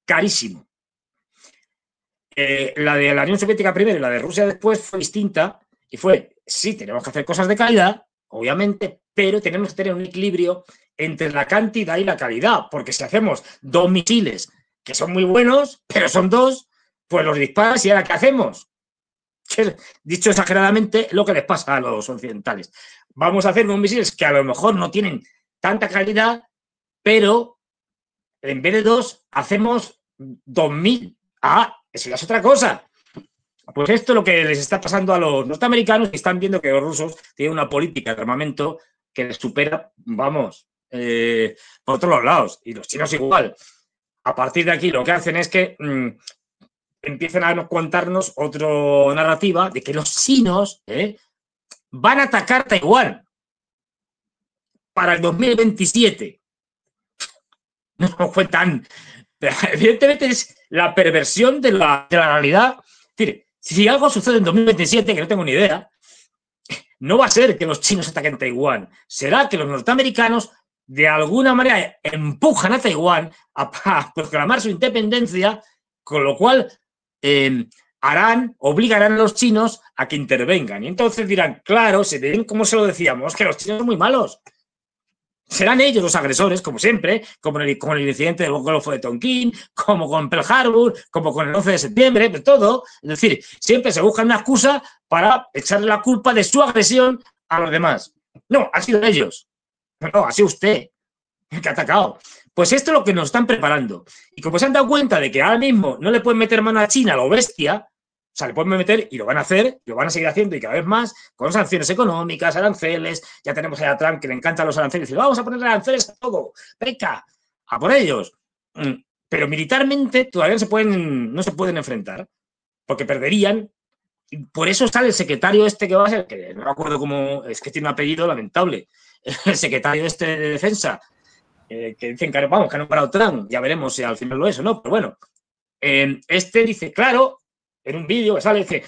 carísimo. La de la Unión Soviética primero y la de Rusia después fue distinta y fue, sí, tenemos que hacer cosas de calidad, obviamente, pero tenemos que tener un equilibrio entre la cantidad y la calidad, porque si hacemos 2 misiles que son muy buenos, pero son 2, pues los disparas y ahora ¿qué hacemos? Dicho exageradamente, lo que les pasa a los occidentales. Vamos a hacer unos misiles que a lo mejor no tienen tanta calidad, pero en vez de 2, hacemos 2000. Ah, eso ya es otra cosa. Pues esto es lo que les está pasando a los norteamericanos, que están viendo que los rusos tienen una política de armamento que les supera, vamos, por todos los lados. Y los chinos igual. A partir de aquí lo que hacen es que empiezan a contarnos otra narrativa de que los chinos van a atacar Taiwán para el 2027. No nos cuentan. Evidentemente es la perversión de la realidad. Es decir, si algo sucede en 2027, que no tengo ni idea, no va a ser que los chinos ataquen Taiwán. Será que los norteamericanos de alguna manera empujan a Taiwán a proclamar su independencia, con lo cual obligarán a los chinos a que intervengan. Y entonces dirán, claro, se ven como se lo decíamos, que los chinos son muy malos. Serán ellos los agresores, como siempre, como con el incidente del Golfo de Tonkin, como con Pearl Harbor, como con el 11 de septiembre, de todo. Es decir, siempre se busca una excusa para echarle la culpa de su agresión a los demás. No, ha sido ellos. No, ha sido usted que ha atacado. Pues esto es lo que nos están preparando. Y como se han dado cuenta de que ahora mismo no le pueden meter mano a China a lo bestia, o sea, le pueden meter y lo van a hacer, lo van a seguir haciendo y cada vez más con sanciones económicas, aranceles. Ya tenemos a Trump que le encantan los aranceles y dice, vamos a poner aranceles a todo, venga, a por ellos. Pero militarmente todavía no se pueden enfrentar porque perderían. Y por eso sale el secretario este que va a ser, que no me acuerdo cómo, es que tiene un apellido lamentable, el secretario este de Defensa, que dicen que vamos, que no ha parado Trump, ya veremos si al final lo es o no, pero bueno, este dice, claro, en un vídeo que sale, dice,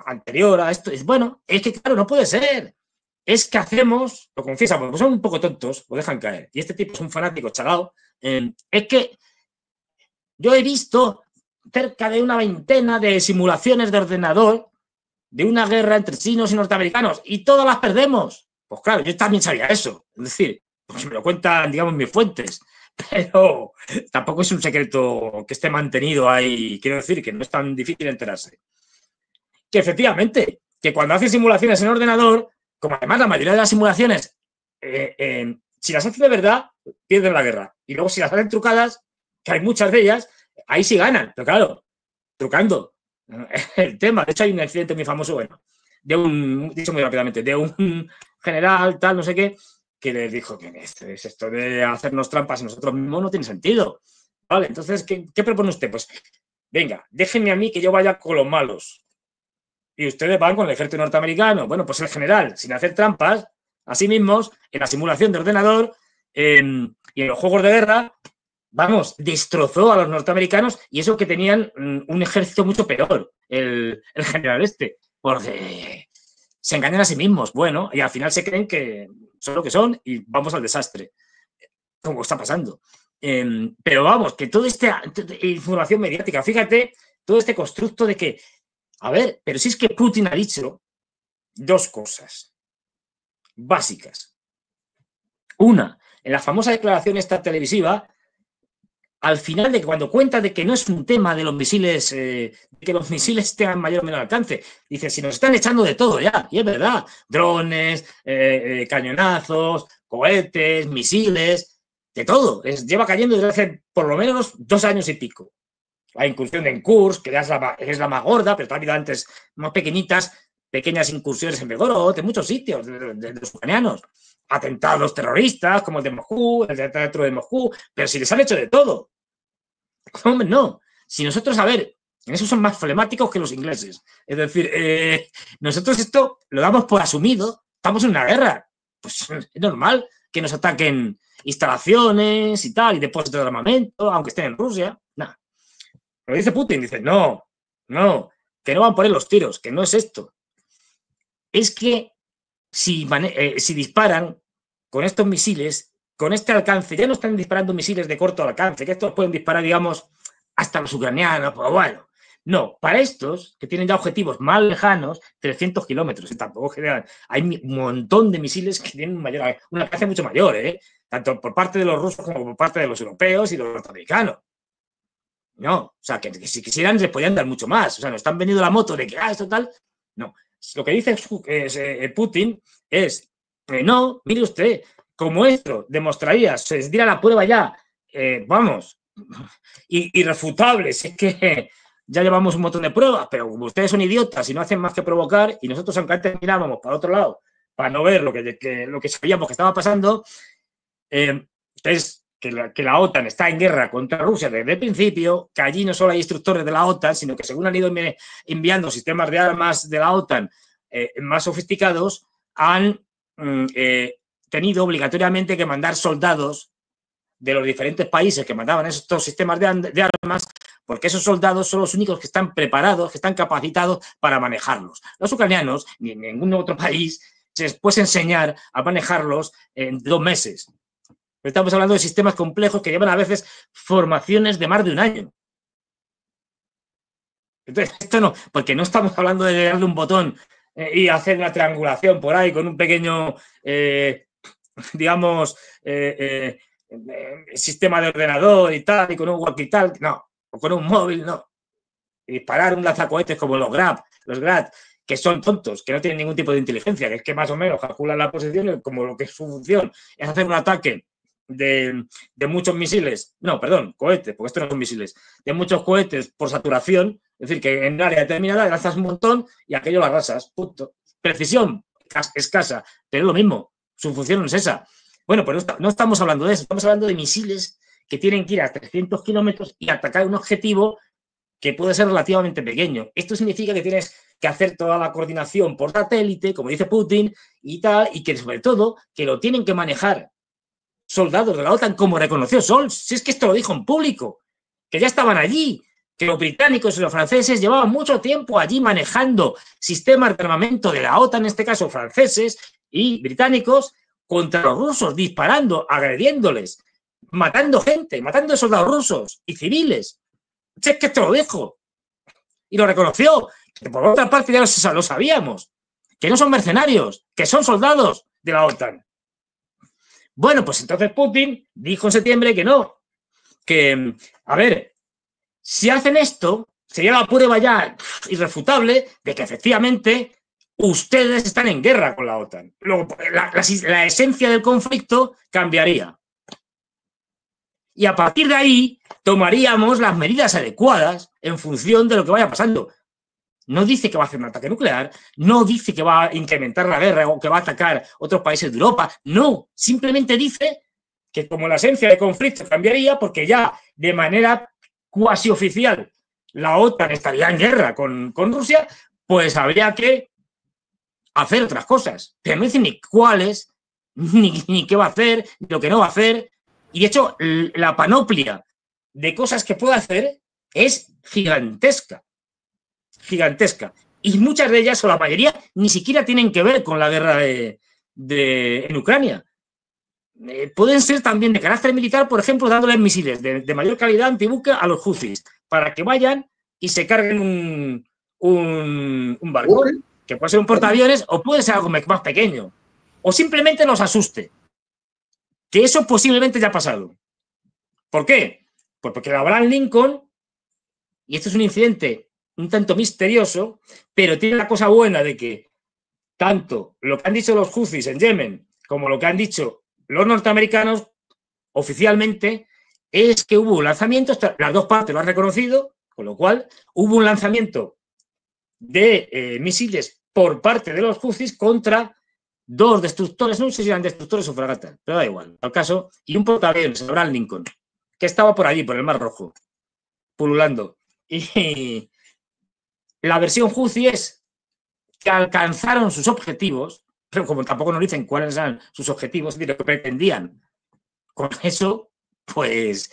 anterior a esto, bueno, es que claro, no puede ser, es que hacemos, lo confiesa, porque son un poco tontos, lo dejan caer, y este tipo es un fanático chalado, es que yo he visto cerca de una veintena de simulaciones de ordenador de una guerra entre chinos y norteamericanos, y todas las perdemos. Pues claro, yo también sabía eso, es decir, pues me lo cuentan, digamos, mis fuentes, pero tampoco es un secreto que esté mantenido ahí, quiero decir, que no es tan difícil enterarse. Que efectivamente, que cuando haces simulaciones en ordenador, como además la mayoría de las simulaciones, si las haces de verdad, pierden la guerra. Y luego si las hacen trucadas, que hay muchas de ellas, ahí sí ganan, pero claro, trucando. El tema, de hecho hay un accidente muy famoso, bueno, dicho muy rápidamente, de un general, tal, no sé qué, que les dijo que esto de hacernos trampas a nosotros mismos no tiene sentido. Vale, entonces, ¿qué propone usted? Pues, venga, déjenme a mí que yo vaya con los malos. Y ustedes van con el ejército norteamericano. Bueno, pues el general, sin hacer trampas, a sí mismos, en la simulación de ordenador y en los juegos de guerra, vamos, destrozó a los norteamericanos y eso que tenían un ejército mucho peor, el general este, porque se engañan a sí mismos, bueno, y al final se creen que son lo que son y vamos al desastre, como está pasando. Pero vamos, que toda esta información mediática, fíjate, todo este constructo de que, a ver, pero si es que Putin ha dicho 2 cosas básicas. Una, en la famosa declaración esta televisiva, al final de que cuando cuenta de que no es un tema de los misiles, que los misiles tengan mayor o menor alcance, dice, si nos están echando de todo ya, y es verdad, drones, cañonazos, cohetes, misiles, de todo, lleva cayendo desde hace por lo menos 2 años y pico. La incursión en Kursk, que es la más gorda, pero también antes más pequeñas incursiones en Belgorod, en muchos sitios de los ucranianos. Atentados terroristas, como el de Moscú, el teatro de Moscú, pero si les han hecho de todo. Hombre, no. Si nosotros, a ver, en eso son más flemáticos que los ingleses. Es decir, nosotros esto lo damos por asumido, estamos en una guerra. Pues es normal que nos ataquen instalaciones y tal, y depósitos de armamento, aunque estén en Rusia. Nada. Lo dice Putin, dice, no, que no van por ahí los tiros, que no es esto. Es que si disparan con estos misiles, con este alcance, ya no están disparando misiles de corto alcance, que estos pueden disparar, digamos, hasta los ucranianos, pero bueno. No, para estos, que tienen ya objetivos más lejanos, 300 kilómetros. Tampoco hay un montón de misiles que tienen un alcance mucho mayor, tanto por parte de los rusos como por parte de los europeos y los norteamericanos. No, o sea, que si quisieran les podían dar mucho más. O sea, no están vendiendo la moto de que, esto tal. No, lo que dice Putin es, no, mire usted, como esto demostraría, se diera la prueba ya, vamos, irrefutable, es que ya llevamos un montón de pruebas, pero como ustedes son idiotas y no hacen más que provocar, y nosotros aunque antes mirábamos para otro lado, para no ver lo que sabíamos que estaba pasando, es que la OTAN está en guerra contra Rusia desde el principio, que allí no solo hay instructores de la OTAN, sino que según han ido enviando sistemas de armas de la OTAN más sofisticados, han tenido obligatoriamente que mandar soldados de los diferentes países que mandaban estos sistemas de armas, porque esos soldados son los únicos que están preparados, que están capacitados para manejarlos. Los ucranianos, ni en ningún otro país, se les puede enseñar a manejarlos en 2 meses. Estamos hablando de sistemas complejos que llevan a veces formaciones de más de un año. Entonces, esto no, porque no estamos hablando de darle un botón y hacer una triangulación por ahí con un pequeño, digamos, sistema de ordenador y tal, y con un walkie-tal, no, o con un móvil, no. Y disparar un lanzacohetes como los Grad, que son tontos, que no tienen ningún tipo de inteligencia, que es que más o menos calculan la posición como lo que es su función, es hacer un ataque de muchos misiles, no, perdón, cohetes, porque estos no son misiles, de muchos cohetes por saturación, es decir, que en un área determinada lanzas un montón y aquello lo arrasas, punto. Precisión escasa, pero es lo mismo, su función no es esa. Bueno, pues no estamos hablando de eso, estamos hablando de misiles que tienen que ir a 300 kilómetros y atacar un objetivo que puede ser relativamente pequeño. Esto significa que tienes que hacer toda la coordinación por satélite, como dice Putin, y tal, y que sobre todo que lo tienen que manejar soldados de la OTAN, como reconoció Scholz, si es que esto lo dijo en público, que ya estaban allí, que los británicos y los franceses llevaban mucho tiempo allí manejando sistemas de armamento de la OTAN, en este caso franceses y británicos, contra los rusos, disparando, agrediéndoles, matando gente, matando soldados rusos y civiles. Si es que esto lo dijo y lo reconoció, que por otra parte ya lo sabíamos, que no son mercenarios, que son soldados de la OTAN. Bueno, pues entonces Putin dijo en septiembre que no, que, a ver, si hacen esto, sería la prueba ya irrefutable de que efectivamente ustedes están en guerra con la OTAN. Luego, la esencia del conflicto cambiaría. Y a partir de ahí tomaríamos las medidas adecuadas en función de lo que vaya pasando. No dice que va a hacer un ataque nuclear, no dice que va a incrementar la guerra o que va a atacar otros países de Europa, no, simplemente dice que como la esencia del conflicto cambiaría porque ya de manera cuasi oficial la OTAN estaría en guerra con Rusia, pues habría que hacer otras cosas, pero no dice ni cuáles, ni qué va a hacer, ni lo que no va a hacer, y de hecho la panoplia de cosas que puede hacer es gigantesca. Y muchas de ellas, o la mayoría, ni siquiera tienen que ver con la guerra en Ucrania. Pueden ser también de carácter militar, por ejemplo, dándoles misiles de mayor calidad antibuque a los Houthis, para que vayan y se carguen un barco, que puede ser un portaaviones o puede ser algo más pequeño, o simplemente los asuste. Que eso posiblemente ya ha pasado. ¿Por qué? Pues porque la Abraham Lincoln, y esto es un incidente un tanto misterioso, pero tiene la cosa buena de que tanto lo que han dicho los Houthis en Yemen como lo que han dicho los norteamericanos oficialmente es que hubo un lanzamiento, las dos partes lo han reconocido, con lo cual hubo un lanzamiento de misiles por parte de los Houthis contra 2 destructores, no sé si eran destructores o fragatas, pero da igual, al caso, y un portaaviones, el Abraham Lincoln, que estaba por allí, por el Mar Rojo, pululando. Y la versión Houthi es que alcanzaron sus objetivos, pero como tampoco nos dicen cuáles eran sus objetivos, ni lo que pretendían con eso, pues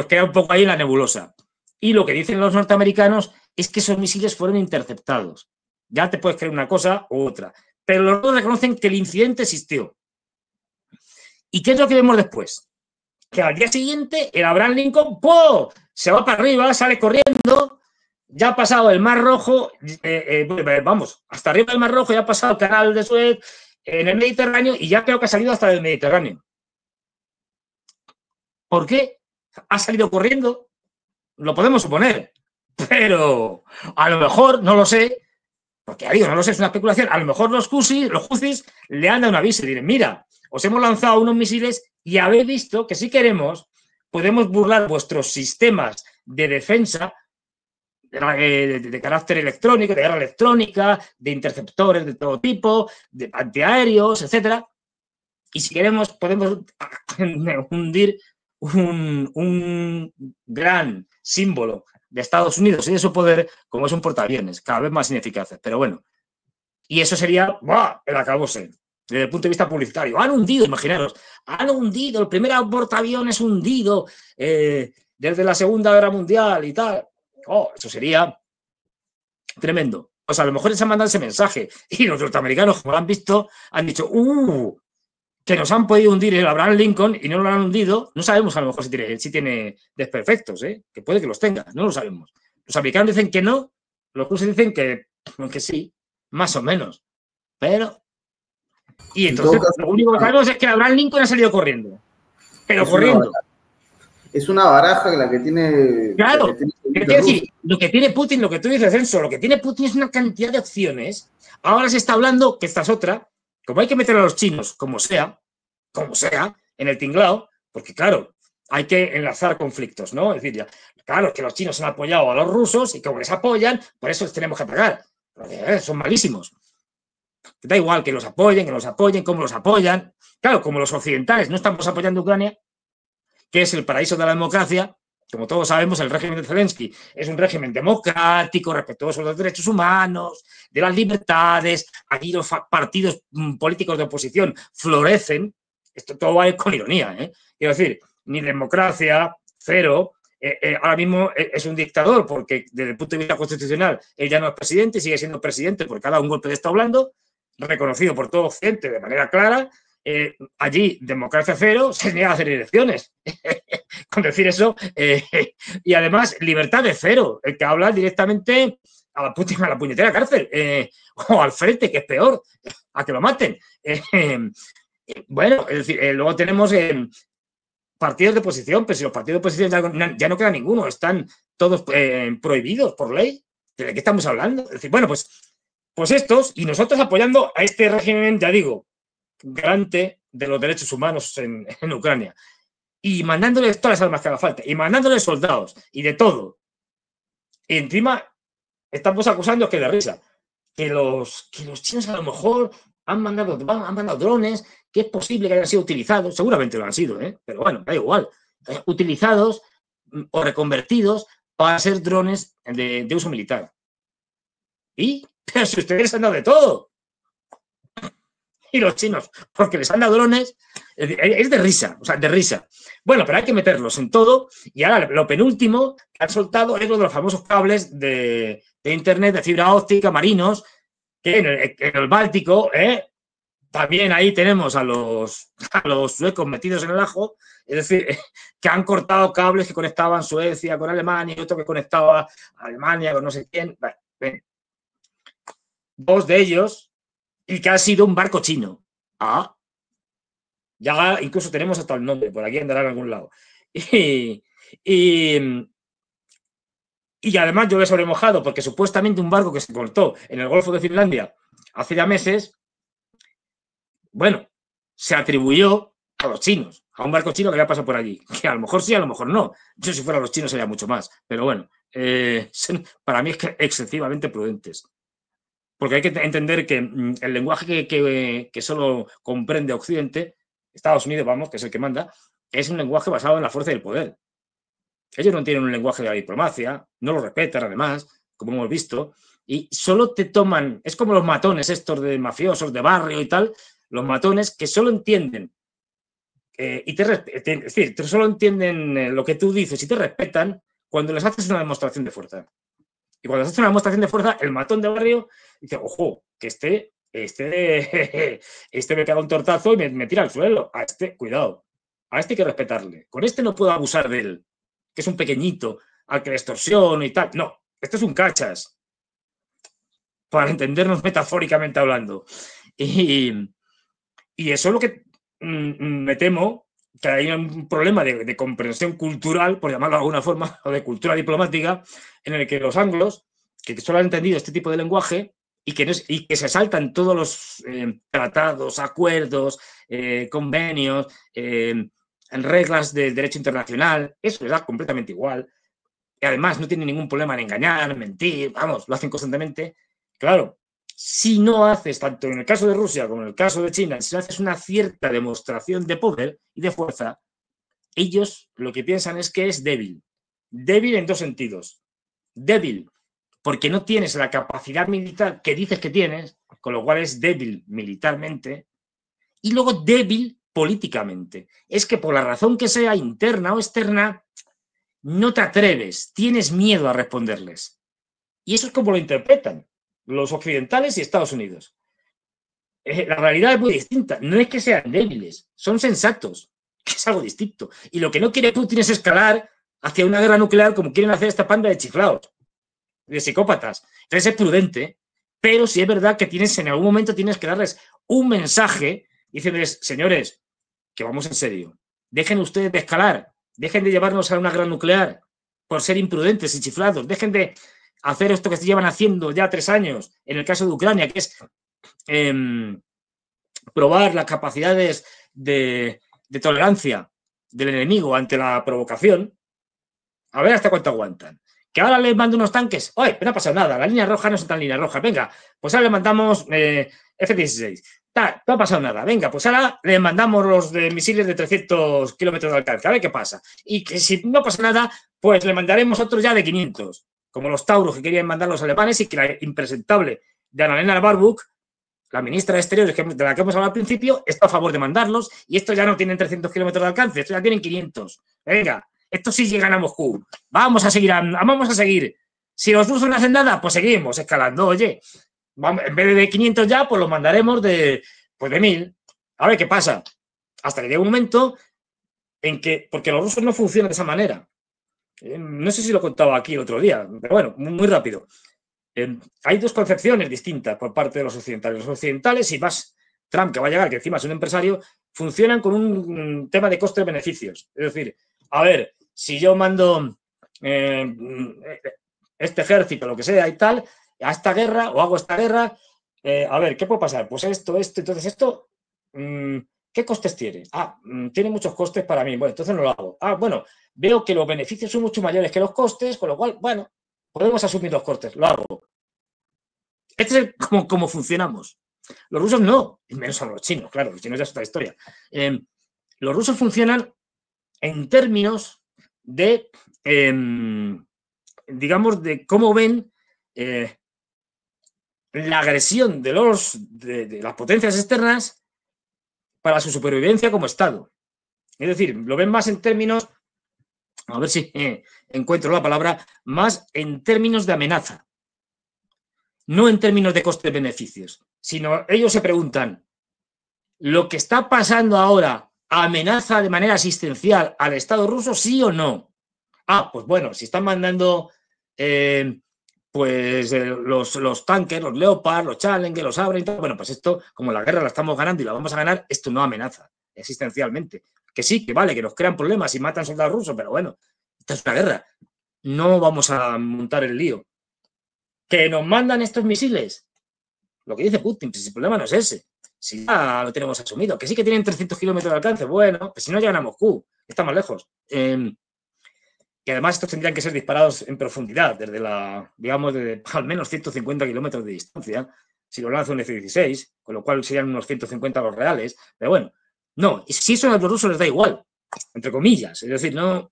queda un poco ahí en la nebulosa. Y lo que dicen los norteamericanos es que esos misiles fueron interceptados. Ya te puedes creer una cosa u otra. Pero los dos reconocen que el incidente existió. ¿Y qué es lo que vemos después? Que al día siguiente el Abraham Lincoln ¡pum!, se va para arriba, sale corriendo, ya ha pasado el Mar Rojo, vamos, hasta arriba del Mar Rojo, ya ha pasado el Canal de Suez, en el Mediterráneo, y ya creo que ha salido hasta el Mediterráneo. ¿Por qué? Ha salido corriendo, lo podemos suponer, pero a lo mejor, no lo sé, porque ya digo, no lo sé, es una especulación, a lo mejor los Houthis le han dado un aviso y dirán, mira, os hemos lanzado unos misiles y habéis visto que si queremos podemos burlar vuestros sistemas de defensa de carácter electrónico, de guerra electrónica, de interceptores de todo tipo, de antiaéreos, etcétera. Y si queremos podemos hundir un gran símbolo de Estados Unidos y de su poder como es un portaaviones, cada vez más ineficaces. Pero bueno, y eso sería ¡buah!, el acabose. Desde el punto de vista publicitario. Han hundido, imaginaros, han hundido el primer portaaviones hundido desde la Segunda Guerra Mundial y tal. Oh, eso sería tremendo. O sea, a lo mejor les han mandado ese mensaje y los norteamericanos, como lo han visto, han dicho, que nos han podido hundir el Abraham Lincoln y no lo han hundido. No sabemos a lo mejor si tiene desperfectos, que puede que los tenga, no lo sabemos. Los americanos dicen que no, los rusos dicen que sí, más o menos. Pero... Y entonces lo único que sabemos es que Abraham Lincoln ha salido corriendo. Pero corriendo. Es una baraja la que tiene... Claro, es decir, lo que tiene Putin, lo que tú dices, Censo, lo que tiene Putin es una cantidad de opciones. Ahora se está hablando, que esta es otra, como hay que meter a los chinos, como sea, en el tinglao, porque claro, hay que enlazar conflictos, ¿no? Es decir, ya, claro, que los chinos han apoyado a los rusos y como les apoyan, por eso les tenemos que atacar. Porque, son malísimos. Da igual que los apoyen, cómo los apoyan. Claro, como los occidentales no estamos apoyando a Ucrania, que es el paraíso de la democracia, como todos sabemos, el régimen de Zelensky es un régimen democrático, respetuoso de los derechos humanos, de las libertades. Aquí los partidos políticos de oposición florecen. Esto todo va con ironía, ¿eh? Quiero decir, ni democracia, cero. Ahora mismo es un dictador porque desde el punto de vista constitucional él ya no es presidente y sigue siendo presidente porque ha dado un golpe de Estado blando, reconocido por todo Occidente de manera clara. Allí, democracia cero, se niega a hacer elecciones. Con decir eso, y además, libertad de cero, el que habla directamente a la puñetera cárcel, o al frente, que es peor, a que lo maten. Bueno, es decir, luego tenemos partidos de oposición, pero si los partidos de oposición ya no queda ninguno, están todos prohibidos por ley. ¿De qué estamos hablando? Es decir, bueno, pues estos, y nosotros apoyando a este régimen, ya digo, garante de los derechos humanos en Ucrania, y mandándoles todas las armas que haga falta, y mandándoles soldados, y de todo. Y encima estamos acusando que de risa, que los chinos a lo mejor han mandado drones, que es posible que hayan sido utilizados, seguramente lo han sido, pero bueno, da igual, utilizados o reconvertidos para ser drones de uso militar. Pero si ustedes han dado de todo. Y los chinos, porque les han dado drones, es de risa, o sea, de risa. Bueno, pero hay que meterlos en todo. Y ahora lo penúltimo que han soltado es lo de los famosos cables de internet, de fibra óptica, marinos, que en el Báltico, también ahí tenemos a los suecos metidos en el ajo, es decir, que han cortado cables que conectaban Suecia con Alemania y otro que conectaba a Alemania con no sé quién. Bueno, dos de ellos, y que ha sido un barco chino. Ya incluso tenemos hasta el nombre, por aquí andará en algún lado. Y además yo lo he sobremojado, porque supuestamente un barco que se cortó en el Golfo de Finlandia hace ya meses, bueno, se atribuyó a los chinos, a un barco chino que había pasado por allí. Que a lo mejor sí, a lo mejor no. Yo si fuera los chinos sería mucho más. Pero bueno, para mí es que excesivamente prudentes. Porque hay que entender que el lenguaje que solo comprende Occidente, Estados Unidos, vamos, que es el que manda, es un lenguaje basado en la fuerza y el poder. Ellos no tienen un lenguaje de la diplomacia, no lo respetan además, como hemos visto, y solo te toman, es como los matones estos de mafiosos de barrio y tal, los matones que solo entienden, es decir, solo entienden lo que tú dices y te respetan cuando les haces una demostración de fuerza. Y cuando les haces una demostración de fuerza, el matón de barrio dice, ojo, que este me pega un tortazo y me tira al suelo. A este, cuidado, a este hay que respetarle. Con este no puedo abusar de él, que es un pequeñito, al que le extorsiono y tal. No, este es un cachas, para entendernos metafóricamente hablando. Y eso es lo que me temo, que hay un problema de comprensión cultural, por llamarlo de alguna forma, o de cultura diplomática, en el que los anglos, que solo han entendido este tipo de lenguaje y que se saltan todos los tratados, acuerdos, convenios, reglas del derecho internacional, eso les da completamente igual. Y además no tienen ningún problema en engañar, mentir, vamos, lo hacen constantemente. Claro, si no haces, tanto en el caso de Rusia como en el caso de China, si no haces una cierta demostración de poder y de fuerza, ellos lo que piensan es que es débil. Débil en dos sentidos. Débil porque no tienes la capacidad militar que dices que tienes, con lo cual es débil militarmente, y luego débil políticamente. Es que por la razón que sea, interna o externa, no te atreves, tienes miedo a responderles. Y eso es como lo interpretan los occidentales y Estados Unidos. La realidad es muy distinta. No es que sean débiles, son sensatos, que es algo distinto. Y lo que no quiere Putin es escalar hacia una guerra nuclear como quieren hacer esta panda de chiflados, de psicópatas. Entonces es prudente, pero sí es verdad que en algún momento tienes que darles un mensaje diciéndoles, señores, que vamos en serio. Dejen ustedes de escalar, dejen de llevarnos a una guerra nuclear por ser imprudentes y chiflados, dejen de hacer esto que se llevan haciendo ya 3 años, en el caso de Ucrania, que es probar las capacidades de tolerancia del enemigo ante la provocación, a ver hasta cuánto aguantan. Que ahora les mando unos tanques, ¡ay! No ha pasado nada, la línea roja no es tan línea roja, venga, pues ahora le mandamos F-16, no ha pasado nada, venga, pues ahora le mandamos los misiles de 300 kilómetros de alcance, a ver qué pasa. Y que si no pasa nada, pues le mandaremos otros ya de 500. Como los Taurus que querían mandar los alemanes y que la impresentable de Annalena Baerbock, la ministra de Exteriores de la que hemos hablado al principio, está a favor de mandarlos y estos ya no tienen 300 kilómetros de alcance, estos ya tienen 500. Venga, estos sí llegan a Moscú. Vamos a seguir. Si los rusos no hacen nada, pues seguimos escalando. Oye, en vez de 500 ya, pues los mandaremos de 1000. A ver qué pasa. Hasta que llegue un momento en que, porque los rusos no funcionan de esa manera. No sé si lo contaba aquí el otro día, pero bueno, muy rápido. Hay dos concepciones distintas por parte de los occidentales. Los occidentales, y más Trump, que va a llegar, que encima es un empresario, funcionan con un tema de costes-beneficios. Es decir, a ver, si yo mando este ejército, lo que sea y tal, a esta guerra, o hago esta guerra, a ver, ¿qué puede pasar? Pues esto, entonces esto, ¿qué costes tiene? Tiene muchos costes para mí, bueno, entonces no lo hago. Bueno, veo que los beneficios son mucho mayores que los costes, con lo cual, bueno, podemos asumir los costes, lo hago. Este es como funcionamos. Los rusos no, y menos a los chinos, claro, los chinos ya es otra historia. Los rusos funcionan en términos de, digamos, de cómo ven la agresión de las potencias externas para su supervivencia como Estado. Es decir, lo ven más en términos, a ver si encuentro la palabra, más en términos de amenaza. No en términos de costes-beneficios, sino ellos se preguntan, ¿lo que está pasando ahora amenaza de manera existencial al Estado ruso, sí o no? Pues bueno, si están mandando los tanques, los Leopard, los Challenger, los Abrams, bueno, pues esto, como la guerra la estamos ganando y la vamos a ganar, esto no amenaza existencialmente. Que sí, que vale, que nos crean problemas y matan soldados rusos, pero bueno, esta es una guerra. No vamos a montar el lío. ¿Que nos mandan estos misiles? Lo que dice Putin, pues el problema no es ese. Si ya lo tenemos asumido. Que sí que tienen 300 kilómetros de alcance, bueno, pues si no llegan a Moscú, está más lejos. Y además estos tendrían que ser disparados en profundidad, desde digamos, de al menos 150 kilómetros de distancia, si lo lanza un F-16, con lo cual serían unos 150 los reales. Pero bueno, no, si eso a los rusos les da igual, entre comillas. Es decir, no,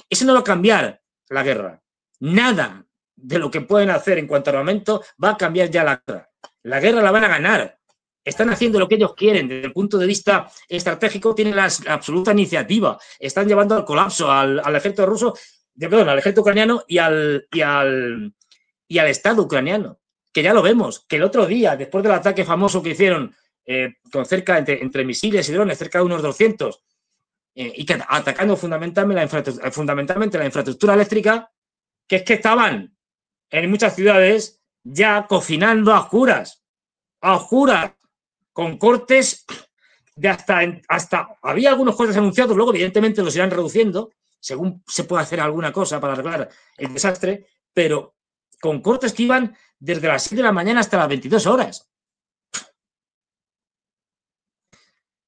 eso no va a cambiar la guerra. Nada de lo que pueden hacer en cuanto a armamento va a cambiar ya la guerra. La guerra la van a ganar. Están haciendo lo que ellos quieren. Desde el punto de vista estratégico tienen la absoluta iniciativa. Están llevando al colapso al ejército ruso perdón, al ejército ucraniano y al Estado ucraniano, que ya lo vemos, que el otro día, después del ataque famoso que hicieron con cerca, entre misiles y drones, cerca de unos 200, y que atacando fundamentalmente la infraestructura eléctrica, que es que estaban en muchas ciudades ya cocinando a oscuras, con cortes de hasta había algunos cortes anunciados, luego evidentemente los irán reduciendo, según se pueda hacer alguna cosa para arreglar el desastre, pero con cortes que iban desde las 7 de la mañana hasta las 22 horas.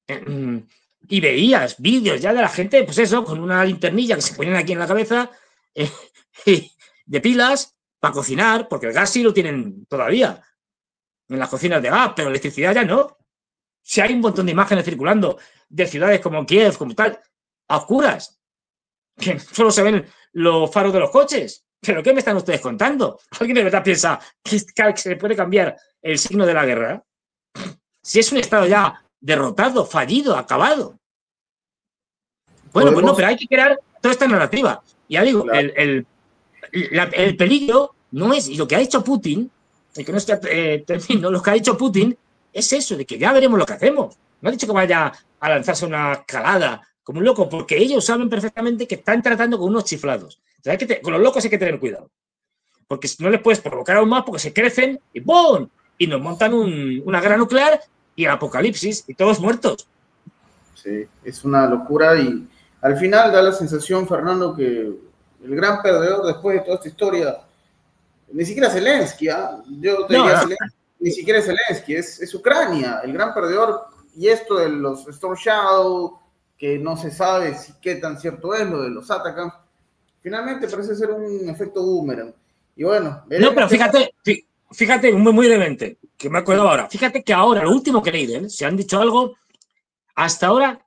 Y veías vídeos ya de la gente, pues eso, con una linternilla que se ponían aquí en la cabeza, de pilas, para cocinar, porque el gas sí lo tienen todavía en las cocinas de gas, pero electricidad ya no. Si hay un montón de imágenes circulando de ciudades como Kiev, como tal, a oscuras, que solo se ven los faros de los coches. ¿Pero qué me están ustedes contando? ¿Alguien de verdad piensa que se puede cambiar el signo de la guerra? Si es un Estado ya derrotado, fallido, acabado. Bueno, pues no, pero hay que crear toda esta narrativa. Ya digo, claro. El peligro no es, y lo que ha hecho Putin, y que no termino, lo que ha hecho Putin es eso, de que ya veremos lo que hacemos. No ha dicho que vaya a lanzarse una escalada como un loco, porque ellos saben perfectamente que están tratando con unos chiflados. Entonces con los locos hay que tener cuidado. Porque no les puedes provocar aún más porque se crecen y ¡pum! Y nos montan una guerra nuclear y el apocalipsis y todos muertos. Sí, es una locura y al final da la sensación, Fernando, que el gran perdedor después de toda esta historia, ni siquiera Zelensky, yo te diría Zelensky, ni siquiera Zelensky, es Ucrania, el gran perdedor, y esto de los Storm Shadow, que no se sabe qué tan cierto es, lo de los Atacams, finalmente parece ser un efecto boomerang. Y bueno, no, pero fíjate, muy brevemente, que me acuerdo ahora, fíjate que ahora, lo último que leí, se han dicho algo, hasta ahora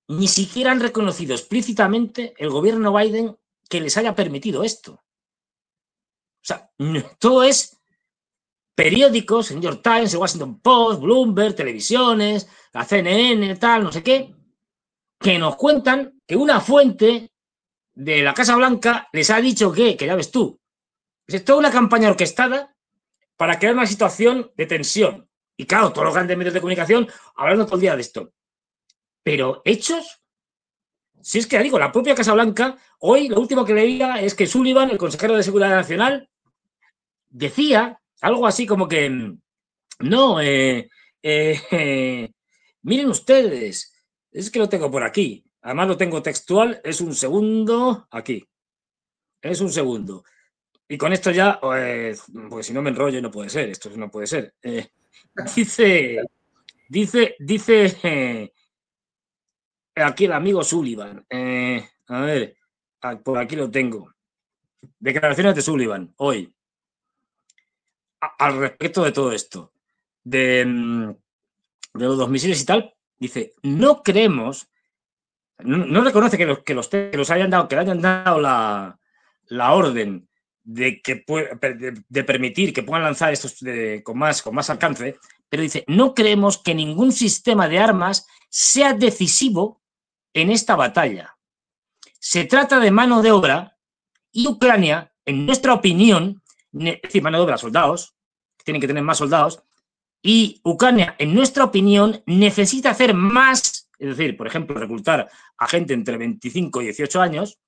ni siquiera han reconocido explícitamente el gobierno Biden que les haya permitido esto. O sea, todo es periódicos, New York Times, el Washington Post, Bloomberg, televisiones, la CNN, tal, no sé qué, que nos cuentan que una fuente de la Casa Blanca les ha dicho que ya ves tú, es toda una campaña orquestada para crear una situación de tensión. Y claro, todos los grandes medios de comunicación hablando todo el día de esto. Pero hechos, si es que digo, la propia Casa Blanca, hoy lo último que leía es que Sullivan, el consejero de Seguridad Nacional, decía algo así como que no, miren ustedes, es que lo tengo por aquí, además lo tengo textual, es un segundo, aquí, es un segundo. Y con esto ya, porque si no me enrollo no puede ser, esto no puede ser. Dice aquí el amigo Sullivan, a ver, por aquí lo tengo. Declaraciones de Sullivan, hoy, al respecto de todo esto, de los misiles y tal, dice, no creemos, no reconoce que los hayan dado, que le hayan dado la orden de permitir que puedan lanzar estos con más alcance, pero dice, no creemos que ningún sistema de armas sea decisivo en esta batalla. Se trata de mano de obra y Ucrania, en nuestra opinión, es decir, mano de obra, soldados, tienen que tener más soldados, y Ucrania, en nuestra opinión, necesita hacer más, es decir, por ejemplo, reclutar a gente entre 25 y 18 años,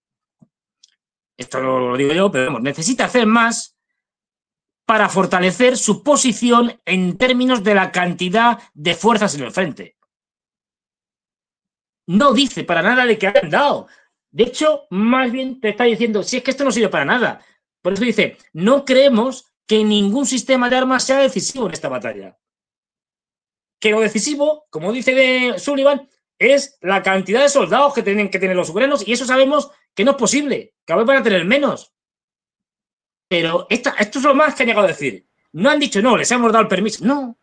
esto lo digo yo, pero vamos, necesita hacer más para fortalecer su posición en términos de la cantidad de fuerzas en el frente. No dice para nada de que hayan dado. De hecho, más bien te está diciendo, si es que esto no sirve para nada. Por eso dice, no creemos que ningún sistema de armas sea decisivo en esta batalla. Que lo decisivo, como dice Sullivan, es la cantidad de soldados que tienen que tener los ucranianos, y eso sabemos que no es posible, que a veces van a tener menos. Pero esto es lo más que han llegado a decir. No han dicho, no, les hemos dado el permiso. No,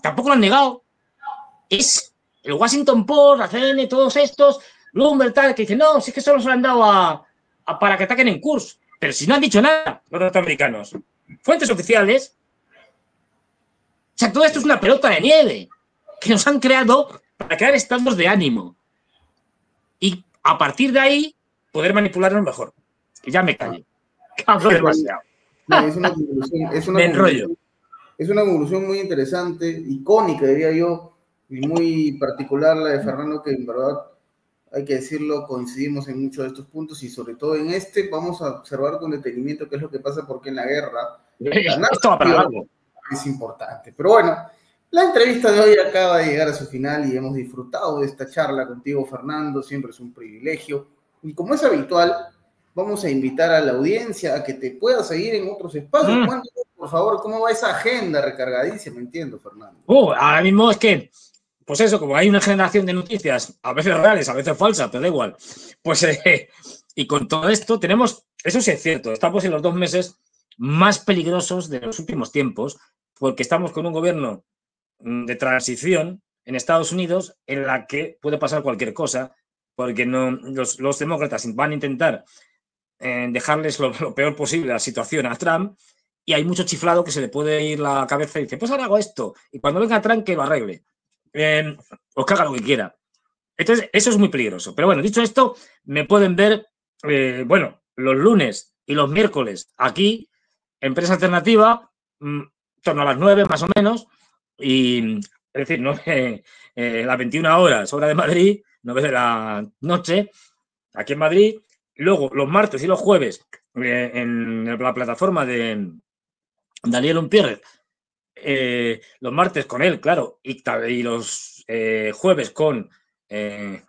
tampoco lo han negado. Es el Washington Post, la CNN, todos estos, Bloomberg, tal, que dicen, no, si es que solo se lo han dado para que ataquen en Kursk. Pero si no han dicho nada los norteamericanos. Fuentes oficiales. O sea, todo esto es una pelota de nieve que nos han creado para crear estados de ánimo. Y a partir de ahí, poder manipularnos mejor. Y ya me callo. Hablo demasiado. No, es una conclusión, Me enrollo. Es una conclusión muy interesante, icónica, diría yo, y muy particular la de Fernando, que en verdad, hay que decirlo, coincidimos en muchos de estos puntos y sobre todo en este vamos a observar con detenimiento qué es lo que pasa, porque en la guerra la Esto va para largo. es importante. Pero bueno, la entrevista de hoy acaba de llegar a su final y hemos disfrutado de esta charla contigo, Fernando, siempre es un privilegio. Y como es habitual, vamos a invitar a la audiencia a que te pueda seguir en otros espacios. Cuéntanos, por favor, cómo va esa agenda recargadísima, entiendo, Fernando. Ahora mismo es que, pues eso, como hay una generación de noticias, a veces reales, a veces falsas, pero da igual. Pues, y con todo esto tenemos, eso sí es cierto, estamos en los 2 meses más peligrosos de los últimos tiempos, porque estamos con un gobierno de transición en Estados Unidos en la que puede pasar cualquier cosa, porque no, los demócratas van a intentar dejarles lo peor posible la situación a Trump, y hay mucho chiflado que se le puede ir la cabeza y dice, pues ahora hago esto, y cuando venga Trump que lo arregle, o que haga lo que quiera. Entonces, eso es muy peligroso. Pero bueno, dicho esto, me pueden ver, bueno, los lunes y los miércoles aquí, Empresa Alternativa, en torno a las 9 más o menos, y es decir, las 21 horas, hora de Madrid, 9 de la noche, aquí en Madrid. Luego, los martes y los jueves, en la plataforma de Daniel Umpierrez, los martes con él, claro, y los jueves con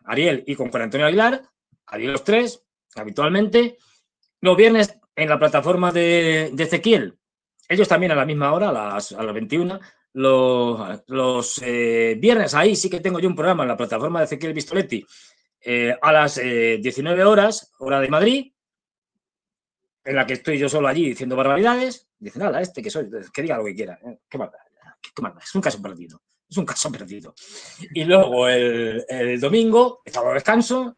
Ariel y con Juan Antonio Aguilar, Ariel los 3, habitualmente. Los viernes en la plataforma de Ezequiel, ellos también a la misma hora, a las 21. Los viernes, ahí sí que tengo yo un programa en la plataforma de Ezequiel Vistoletti, a las 19 horas, hora de Madrid, en la que estoy yo solo allí diciendo barbaridades. Dice, nada, que soy, que diga lo que quiera. ¿Qué más da? Es un caso perdido. Es un caso perdido. Y luego el domingo, estaba de descanso,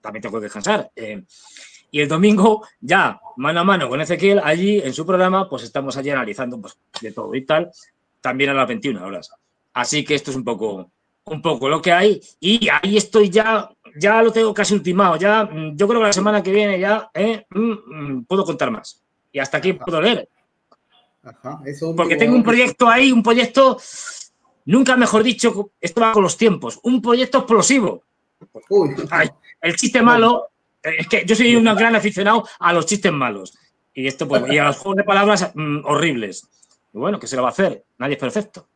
también tengo que descansar. Y el domingo, ya mano a mano con Ezequiel, allí en su programa, pues estamos allí analizando pues, de todo y tal, también a las 21 horas. Así que esto es un poco lo que hay. Y ahí estoy ya lo tengo casi ultimado. Ya, yo creo que la semana que viene ya puedo contar más. Y hasta aquí puedo leer. Porque tengo un proyecto ahí, nunca mejor dicho, esto va con los tiempos, un proyecto explosivo. Ay, el chiste malo, es que yo soy un gran aficionado a los chistes malos. Y esto, pues, y a los juegos de palabras horribles. Y bueno, ¿qué se lo va a hacer? Nadie es perfecto.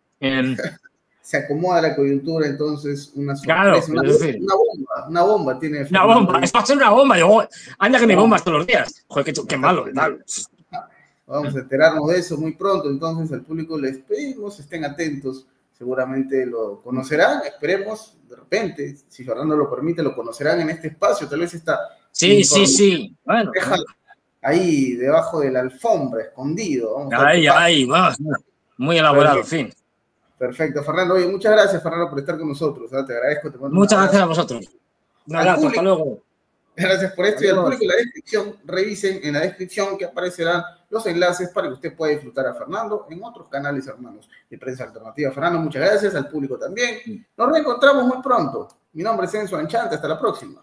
Se acomoda la coyuntura, entonces una sorpresa, claro, una bomba tiene. Una bomba, esto va a ser una bomba. Yo, anda que me bombas todos los días. Joder, qué malo, tal. Vamos a enterarnos de eso muy pronto, entonces al público les pedimos, estén atentos, seguramente lo conocerán, esperemos, de repente, si Fernando lo permite, lo conocerán en este espacio, tal vez está... Sí, bueno. Ahí, debajo de la alfombra, escondido. Ahí, va, muy elaborado, en fin. Perfecto, Fernando. Oye, muchas gracias, Fernando, por estar con nosotros. Te agradezco. Te mando muchas gracias a vosotros. Un abrazo, hasta luego. Gracias por esto. Adiós. Y al público en la descripción, revisen en la descripción que aparecerán los enlaces para que usted pueda disfrutar a Fernando en otros canales hermanos de Prensa Alternativa. Fernando, muchas gracias. Al público también. Nos reencontramos muy pronto. Mi nombre es Enzo Anchante. Hasta la próxima.